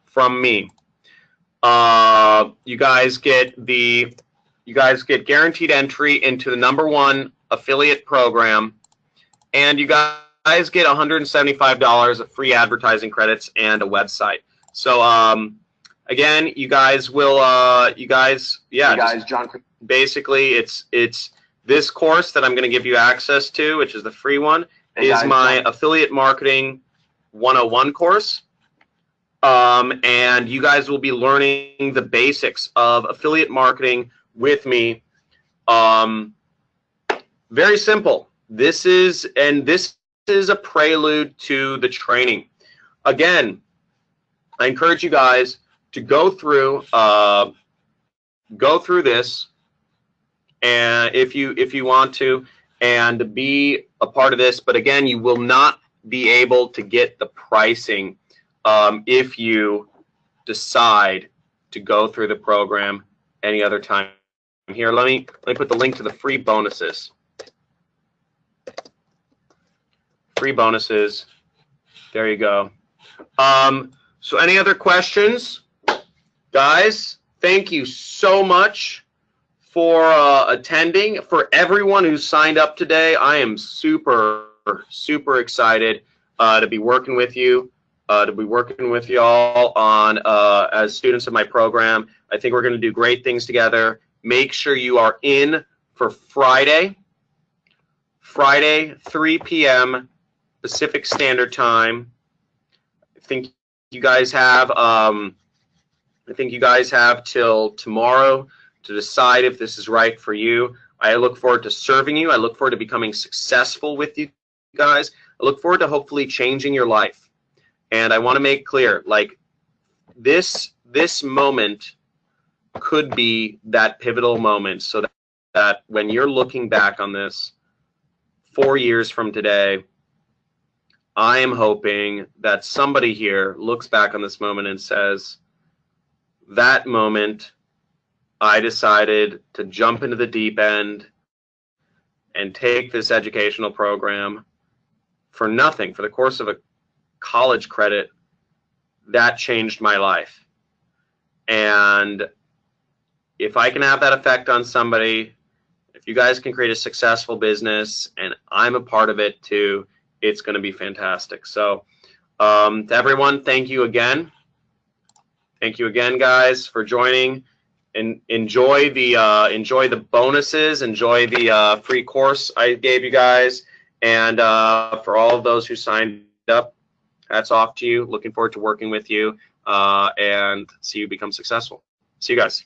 from me. You guys get guaranteed entry into the #1 affiliate program, and you guys get $175 of free advertising credits and a website. So again, you guys will John, basically This course that I'm going to give you access to, which is the free one, is my Affiliate Marketing 101 course. And you guys will be learning the basics of affiliate marketing with me. Very simple. This is a prelude to the training. Again, I encourage you guys to go through this, and if you want to, and be a part of this. But again, you will not be able to get the pricing if you decide to go through the program any other time. Here, let me put the link to the free bonuses. Free bonuses. There you go. So any other questions? Guys, thank you so much for attending. For everyone who signed up today, I am super excited to be working with you, to be working with y'all on as students of my program. I think we're going to do great things together. Make sure you are in for Friday, 3 p.m. Pacific Standard Time. I think you guys have till tomorrow to decide if this is right for you. I look forward to serving you. I look forward to becoming successful with you guys. I look forward to hopefully changing your life. And I want to make clear, like, this moment could be that pivotal moment, so that when you're looking back on this 4 years from today, I am hoping that somebody here looks back on this moment and says, that moment, I decided to jump into the deep end and take this educational program for nothing, for the course of a college credit. That changed my life. And if I can have that effect on somebody, if you guys can create a successful business and I'm a part of it too, it's going to be fantastic. So to everyone, thank you again. Thank you again, guys, for joining. And enjoy the bonuses, enjoy the free course I gave you guys. And for all of those who signed up, hats off to you. Looking forward to working with you and see you become successful. See you guys.